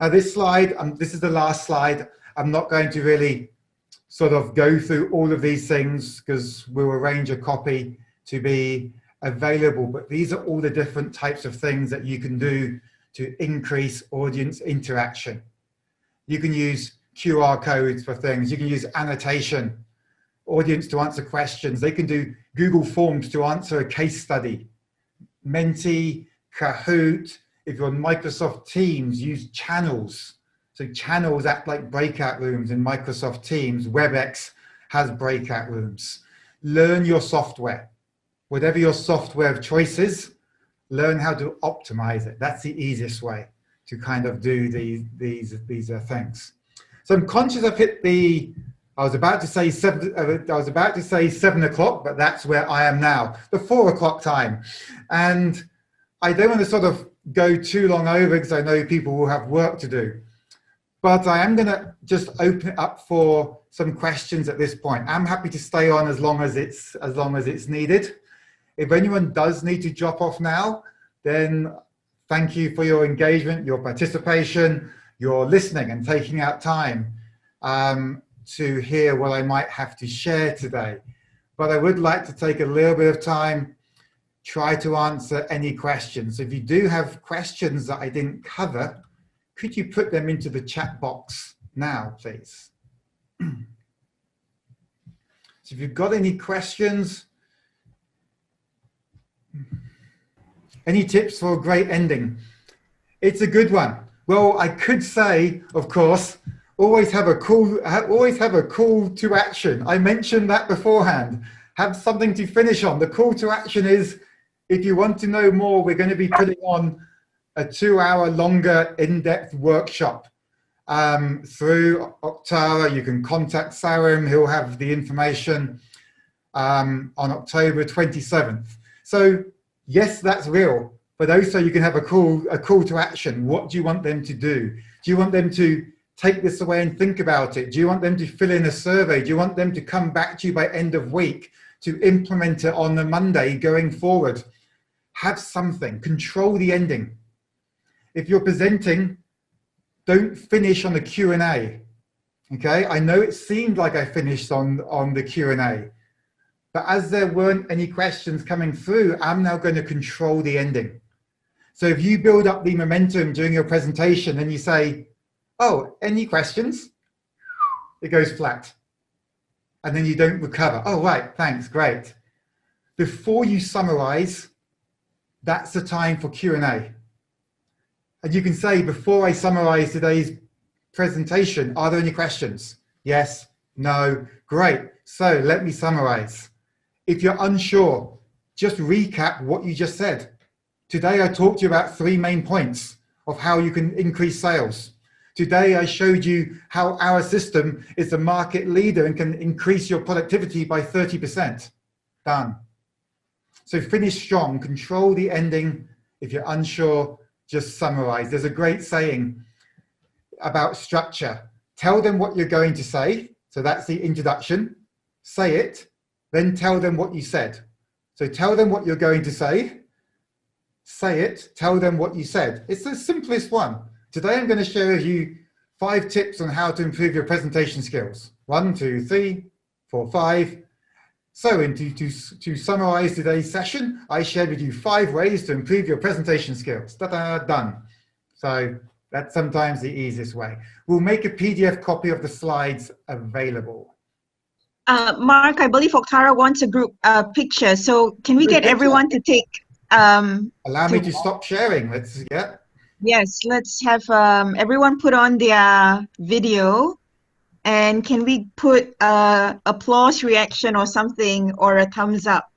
Now this slide, this is the last slide. I'm not going to really sort of go through all of these things because we'll arrange a copy to be available, but these are all the different types of things that you can do to increase audience interaction. You can use QR codes for things. You can use annotation, audience to answer questions. They can do Google Forms to answer a case study. Menti, Kahoot. If you're on Microsoft Teams, use channels. So channels act like breakout rooms in Microsoft Teams. WebEx has breakout rooms. Learn your software. Whatever your software of choice is, learn how to optimize it. That's the easiest way to kind of do these things. So I'm conscious I've hit I was about to say 7 o'clock, but that's where I am now, the 4 o'clock time. And I don't want to sort of go too long over because I know people will have work to do. But I am going to just open it up for some questions at this point. I'm happy to stay on as long as it's needed. If anyone does need to drop off now, then thank you for your engagement, your participation, your listening and taking out time to hear what I might have to share today. But I would like to take a little bit of time, try to answer any questions. If you do have questions that I didn't cover, could you put them into the chat box now, please? So if you've got any questions, any tips for a great ending? It's a good one. Well, I could say, of course, always have a call to action. I mentioned that beforehand. Have something to finish on. The call to action is, if you want to know more, we're going to be putting on a 2-hour longer in-depth workshop through Octara. You can contact Sarim. He'll have the information on October 27th. So yes, that's real, but also you can have a call to action. What do you want them to do? Do you want them to take this away and think about it? Do you want them to fill in a survey? Do you want them to come back to you by end of week to implement it on the Monday going forward? Have something, control the ending. If you're presenting, don't finish on the Q&A. Okay, I know it seemed like I finished on the Q&A, but as there weren't any questions coming through, I'm now going to control the ending. So if you build up the momentum during your presentation and you say, oh, any questions? It goes flat. And then you don't recover. Oh, right, thanks, great. Before you summarize, that's the time for Q&A. And you can say, before I summarize today's presentation, are there any questions? Yes, no, great. So let me summarize. If you're unsure, just recap what you just said. Today, I talked to you about 3 main points of how you can increase sales. Today, I showed you how our system is the market leader and can increase your productivity by 30%. Done. So finish strong, control the ending. If you're unsure, just summarize. There's a great saying about structure. Tell them what you're going to say. So that's the introduction. Say it, then tell them what you said. So tell them what you're going to say it, tell them what you said. It's the simplest one. Today I'm going to share with you 5 tips on how to improve your presentation skills. 1, 2, 3, 4, 5. So to summarize today's session, I shared with you 5 ways to improve your presentation skills. Ta-da, done. So that's sometimes the easiest way. We'll make a PDF copy of the slides available. Mark, I believe Octara wants a group picture. So can we get everyone to take... Allow me to stop sharing. Yes, let's have everyone put on their video. And can we put applause reaction or something, or a thumbs up?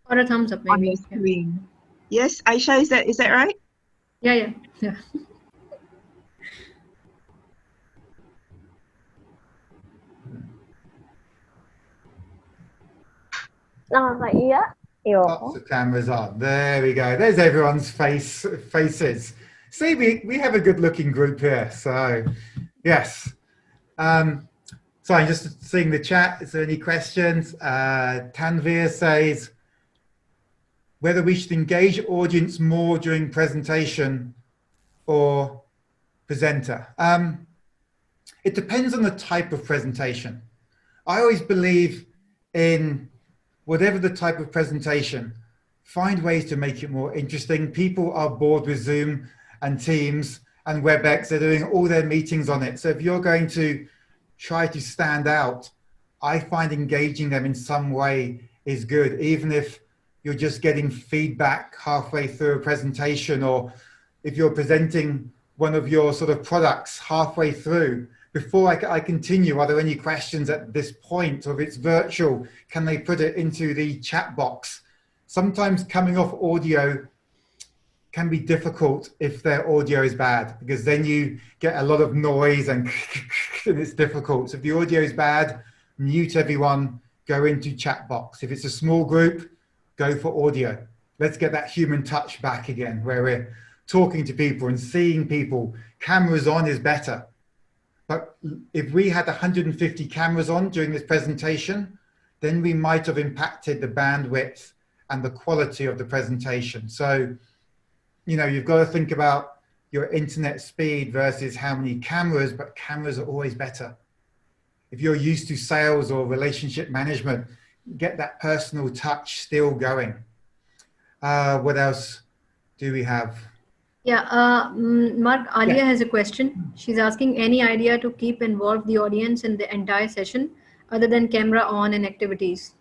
Or a thumbs up, maybe. On your screen. Yeah. Yes, Aisha, is that right? Yeah. Lots of cameras on. There we go. There's everyone's faces. See, we have a good looking group here. So, yes. So I'm just seeing the chat. Is there any questions? Tanvir says whether we should engage audience more during presentation or presenter. It depends on the type of presentation. I always believe in whatever the type of presentation, find ways to make it more interesting. People are bored with Zoom and Teams and WebEx. They're doing all their meetings on it. So if you're going to try to stand out, I find engaging them in some way is good, even if you're just getting feedback halfway through a presentation, or if you're presenting one of your sort of products halfway through. Before I continue, are there any questions at this point? Or if it's virtual, can they put it into the chat box? Sometimes coming off audio can be difficult if their audio is bad, because then you get a lot of noise and it's difficult. So if the audio is bad, mute everyone, go into chat box. If it's a small group, go for audio. Let's get that human touch back again, where we're talking to people and seeing people. Cameras on is better. But if we had 150 cameras on during this presentation, then we might have impacted the bandwidth and the quality of the presentation. So, you know, you've got to think about your internet speed versus how many cameras, but cameras are always better. If you're used to sales or relationship management, get that personal touch still going. What else do we have? Yeah, Mark, Alia has a question. She's asking, any idea to keep involve the audience in the entire session other than camera on and activities?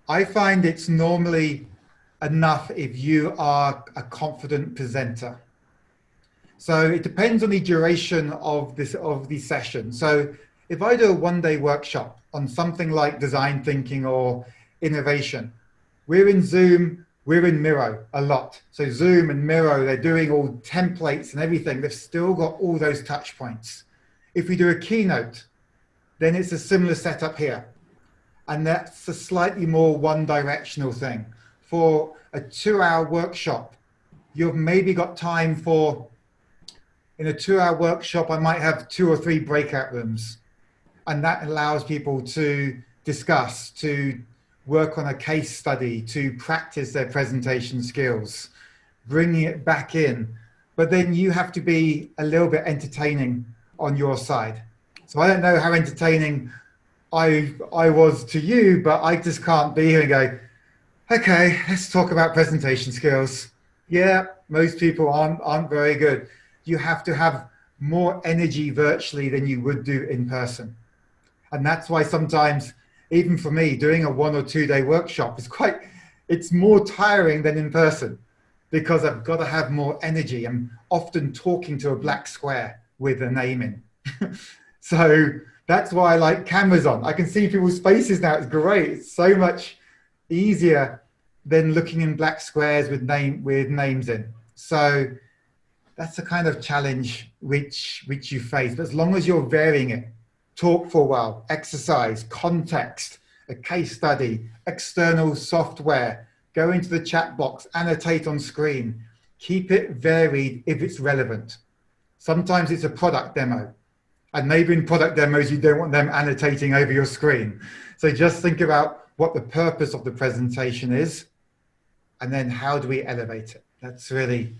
I find it's normally enough if you are a confident presenter. So it depends on the duration of the session. So if I do a one-day workshop on something like design thinking or innovation, we're in Zoom, we're in Miro a lot. So Zoom and Miro, they're doing all templates and everything. They've still got all those touch points. If we do a keynote, then it's a similar setup here. And that's a slightly more one-directional thing. For a 2-hour workshop, you've maybe got time for, in a 2-hour workshop, I might have 2 or 3 breakout rooms. And that allows people to discuss, to work on a case study, to practice their presentation skills, bringing it back in. But then you have to be a little bit entertaining on your side. So I don't know how entertaining I was to you, but I just can't be here and go, okay, let's talk about presentation skills. Yeah, most people aren't very good. You have to have more energy virtually than you would do in person. And that's why sometimes, even for me, doing a 1 or 2 day workshop is it's more tiring than in person because I've got to have more energy. I'm often talking to a black square with a name in. So that's why I like cameras on. I can see people's faces now. It's great. It's so much easier than looking in black squares with names in. So that's the kind of challenge which you face. But as long as you're varying it, talk for a while, exercise, context, a case study, external software, go into the chat box, annotate on screen, keep it varied if it's relevant. Sometimes it's a product demo. And maybe in product demos, you don't want them annotating over your screen. So just think about what the purpose of the presentation is, and then how do we elevate it? That's really,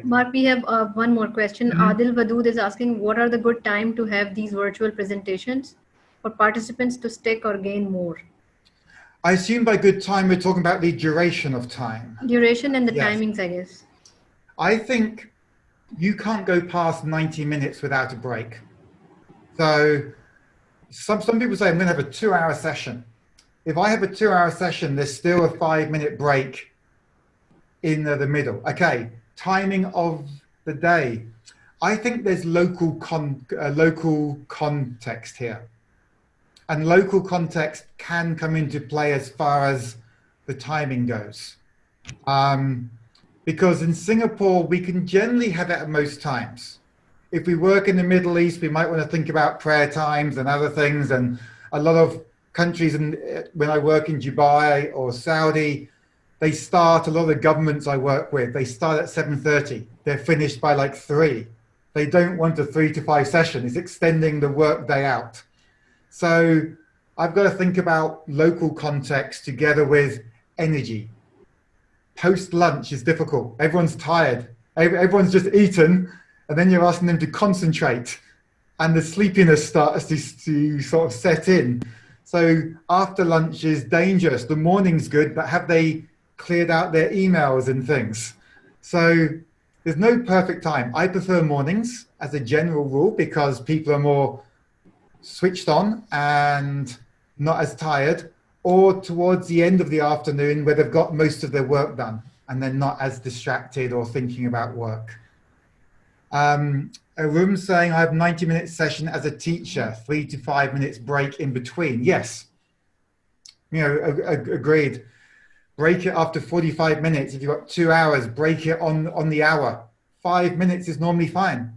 Mark, we have one more question. Adil Wadood is asking, what are the good time to have these virtual presentations for participants to stick or gain more? I assume by good time, we're talking about the duration of time. Duration and the timings, I guess. I think you can't go past 90 minutes without a break. So some people say, I'm going to have a 2-hour session. If I have a 2-hour session, there's still a 5-minute break in the middle. Okay, timing of the day. I think there's local context here. And local context can come into play as far as the timing goes. Because in Singapore, we can generally have it at most times. If we work in the Middle East, we might want to think about prayer times and other things. And a lot of countries, when I work in Dubai or Saudi, a lot of the governments I work with, they start at 7:30. They're finished by like 3. They don't want a 3 to 5 session. It's extending the work day out. So I've got to think about local context together with energy. Post-lunch is difficult. Everyone's tired. Everyone's just eaten, and then you're asking them to concentrate, and the sleepiness starts to sort of set in. So after lunch is dangerous. The morning's good, but have they cleared out their emails and things? So there's no perfect time. I prefer mornings as a general rule because people are more switched on and not as tired, or towards the end of the afternoon where they've got most of their work done and they're not as distracted or thinking about work. A room saying I have 90-minute session as a teacher, 3 to 5 minutes break in between. Yes, agreed. Break it after 45 minutes. If you've got 2 hours, break it on the hour. 5 minutes is normally fine.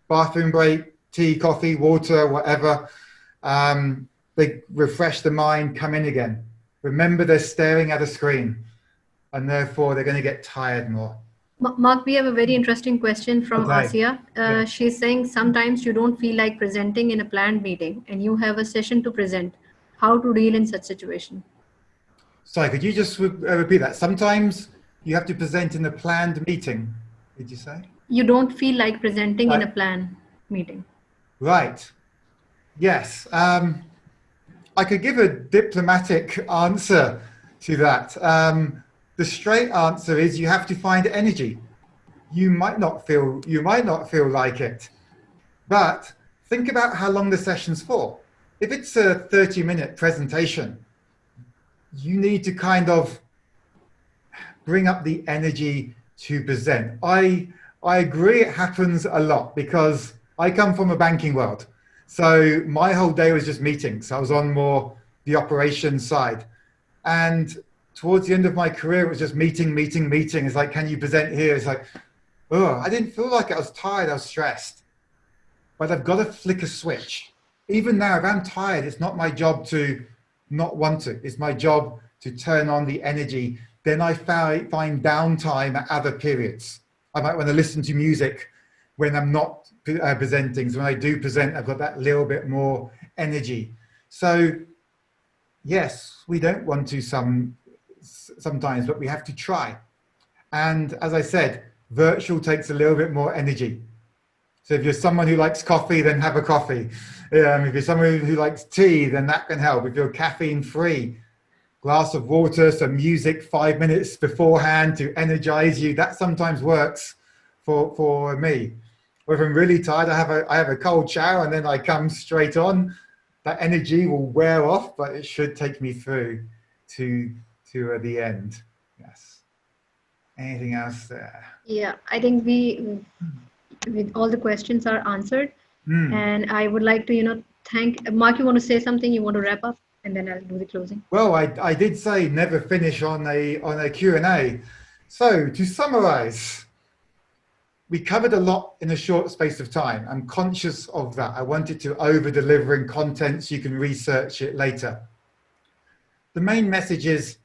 Bathroom break, tea, coffee, water, whatever. They refresh the mind, come in again. Remember, they're staring at a screen, and therefore they're going to get tired more. Mark, we have a very interesting question from Asia. She's saying sometimes you don't feel like presenting in a planned meeting and you have a session to present. How to deal in such situation? Sorry, could you just repeat that? Sometimes you have to present in a planned meeting, did you say? You don't feel like presenting in a planned meeting. Right. Yes. I could give a diplomatic answer to that. The straight answer is you have to find energy. You might not feel like it, but think about how long the session's for. If it's a 30-minute presentation, you need to kind of bring up the energy to present. I agree it happens a lot because I come from a banking world. So my whole day was just meetings. I was on more the operations side. And towards the end of my career, it was just meeting. It's like, can you present here? It's like, oh, I didn't feel like it. I was tired. I was stressed. But I've got to flick a switch. Even now, if I'm tired, it's not my job to not want to. It's my job to turn on the energy. Then I find downtime at other periods. I might want to listen to music when I'm not presenting. So when I do present, I've got that little bit more energy. So yes, we don't want to sometimes, but we have to try. And as I said, virtual takes a little bit more energy. So if you're someone who likes coffee, then have a coffee. If you're someone who likes tea, then that can help. If you're caffeine free, glass of water, some music 5 minutes beforehand to energize you, that sometimes works for me. Or if I'm really tired, I have a cold shower and then I come straight on. That energy will wear off, but it should take me through to the end. Yes. Anything else there? Yeah, I think with all the questions are answered. And I would like to, thank Mark. You want to say something? You want to wrap up, and then I'll do the closing. Well, I did say never finish on a Q&A. So to summarize, we covered a lot in a short space of time. I'm conscious of that. I wanted to over-deliver in content so you can research it later. The main message is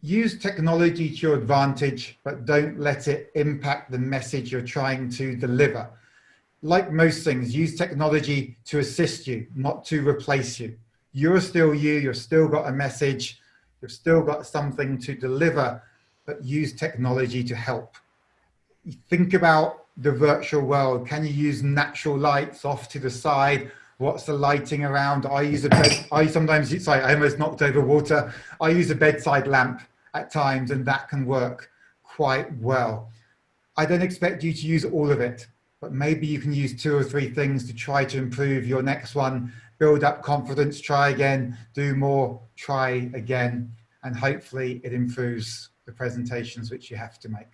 use technology to your advantage, but don't let it impact the message you're trying to deliver. Like most things, use technology to assist you, not to replace you. You're still you, you've still got a message, you've still got something to deliver, but use technology to help. Think about the virtual world. Can you use natural lights off to the side? What's the lighting around? I almost knocked over water. I use a bedside lamp at times, and that can work quite well. I don't expect you to use all of it, but maybe you can use 2 or 3 things to try to improve your next one, build up confidence, try again, do more, try again, and hopefully it improves the presentations which you have to make.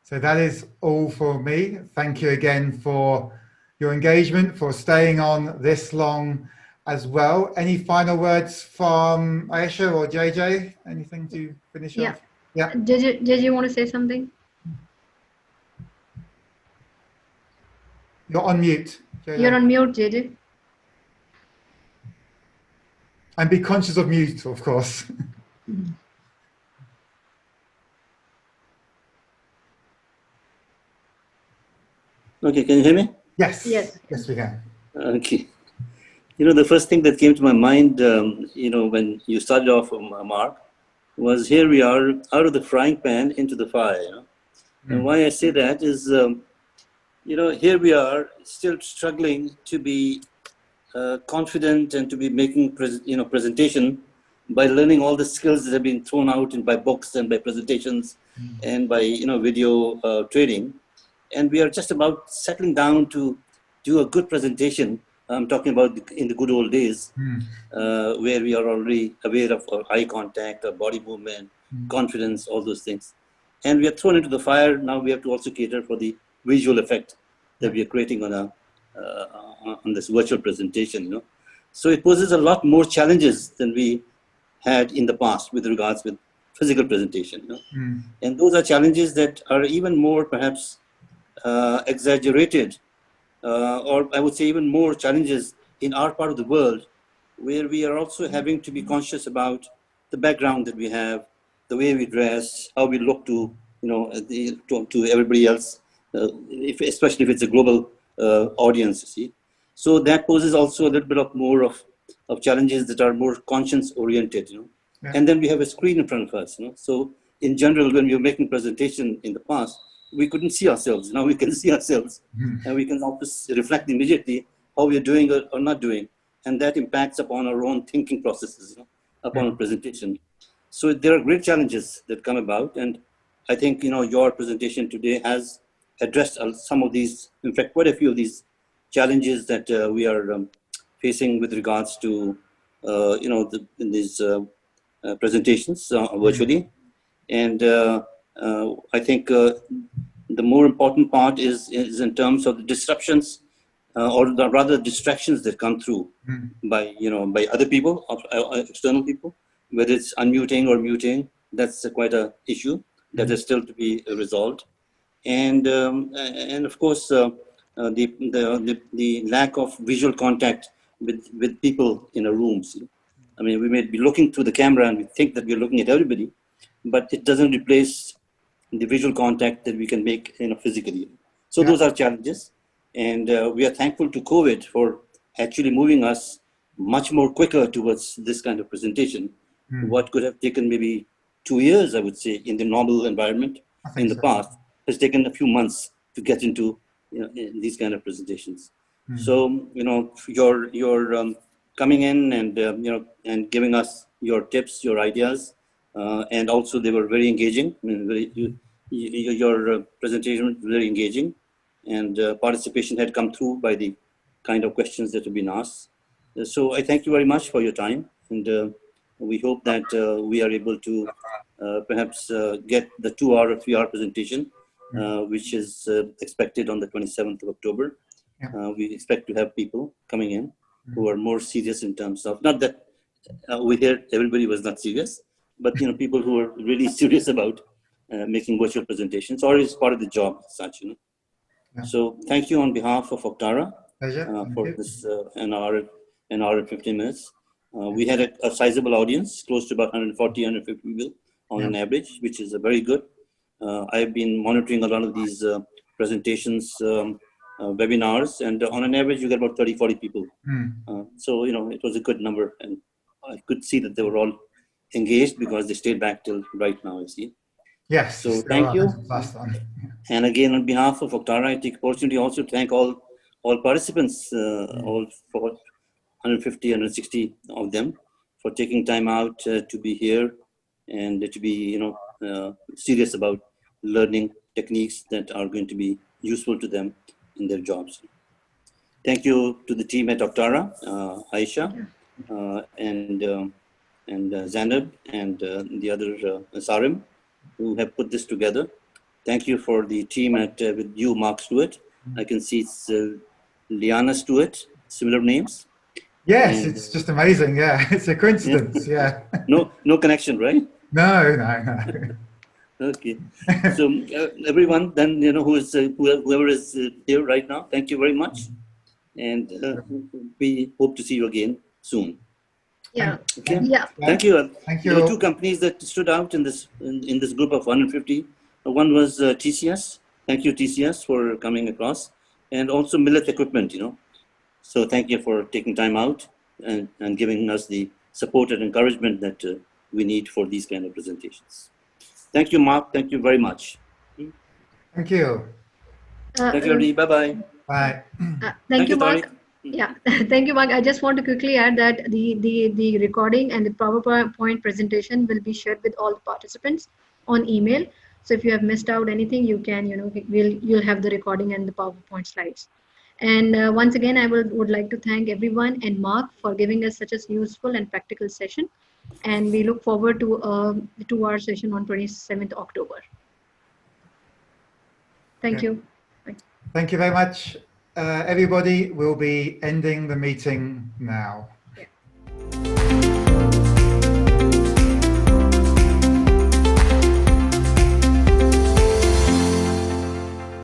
So that is all for me. Thank you again for your engagement, for staying on this long as well. Any final words from Aisha or JJ? Anything to finish off? Yeah. JJ, you want to say something? You're on mute, JJ. You're on mute, JJ. And be conscious of mute, of course. Okay, can you hear me? Yes. Yes. Yes, we can. Okay. The first thing that came to my mind, when you started off, Mark, was here we are out of the frying pan into the fire. And why I say that is, here we are still struggling to be confident and to be making, presentation by learning all the skills that have been thrown out by books and by presentations and by, video training. And we are just about settling down to do a good presentation. I'm talking about in the good old days, where we are already aware of our eye contact, our body movement, confidence, all those things. And we are thrown into the fire. Now we have to also cater for the visual effect that we are creating on this virtual presentation. So it poses a lot more challenges than we had in the past with regards with physical presentation. And those are challenges that are even more perhaps exaggerated, or I would say even more challenges in our part of the world, where we are also having to be conscious about the background that we have, the way we dress, how we look to, to everybody else, especially if it's a global audience, you see. So that poses also a little bit of more of challenges that are more conscience oriented, Yeah. And then we have a screen in front of us, So in general, when we were making presentation in the past, we couldn't see ourselves. Now we can see ourselves, and we can also reflect immediately how we are doing or not doing, and that impacts upon our own thinking processes, upon our presentation. So there are great challenges that come about, and I think your presentation today has addressed some of these, in fact, quite a few of these challenges that we are facing with regards to these presentations virtually, and I think. The more important part is in terms of the disruptions, or rather distractions that come through by other people, external people, whether it's unmuting or muting. That's quite a issue that is still to be resolved, and of course the lack of visual contact with people in a room. I mean, we may be looking through the camera and we think that we're looking at everybody, but it doesn't replace the visual contact that we can make, physically. So Yeah. those are challenges, and we are thankful to COVID for actually moving us much more quicker towards this kind of presentation. What could have taken maybe 2 years, I would say, in the normal environment I in think the so. past, has taken a few months to get into in these kind of presentations. So your coming in and and giving us your tips, your ideas, and also they were very engaging. I mean, your presentation was very engaging, and participation had come through by the kind of questions that have been asked. So I thank you very much for your time, and we hope that we are able to perhaps get the 2 hour or 3 hour presentation, which is expected on the 27th of October. Yeah. We expect to have people coming in who are more serious in terms of, not that we heard everybody was not serious, but people who are really serious about making virtual presentations, or is part of the job as such. Yeah. So thank you on behalf of Octara Pleasure. for this an hour and 15 minutes. We had a sizable audience, close to about 140, 150 people on an average, which is very good. I've been monitoring a lot of these presentations, webinars, and on an average, you get about 30, 40 people. So, it was a good number, and I could see that they were all engaged because they stayed back till right now, I see. Yes. So thank you. Last one. And again, on behalf of Octara, I take opportunity also to thank all participants, all 150, 160 of them, for taking time out to be here and to be, serious about learning techniques that are going to be useful to them in their jobs. Thank you to the team at Octara, Aisha, and Zainab, and the other Sarim, who have put this together. Thank you for the team with you, Mark Stuart. I can see it's Liana Stuart, similar names. Yes, And, it's just amazing. Yeah, it's a coincidence. Yeah. No connection, right? No. Okay. So everyone, then whoever is here right now, thank you very much, and we hope to see you again soon. Yeah. Okay. Yeah. Thank you. Thank There were you. 2 companies that stood out in this group of 150. One was TCS. Thank you, TCS, for coming across, and also Millet Equipment. So thank you for taking time out and giving us the support and encouragement that we need for these kind of presentations. Thank you, Mark. Thank you very much. Thank you. Thank you, everybody. Bye-bye. Bye. Thank you, Tariq. Mark. Yeah, thank you, Mark. I just want to quickly add that the recording and the PowerPoint presentation will be shared with all the participants on email. So if you have missed out anything, you can, you'll have the recording and the PowerPoint slides. And once again, I would like to thank everyone and Mark for giving us such a useful and practical session. And we look forward to the 2 hour session on 27th October. Thank you. Bye. Thank you very much. Everybody will be ending the meeting now.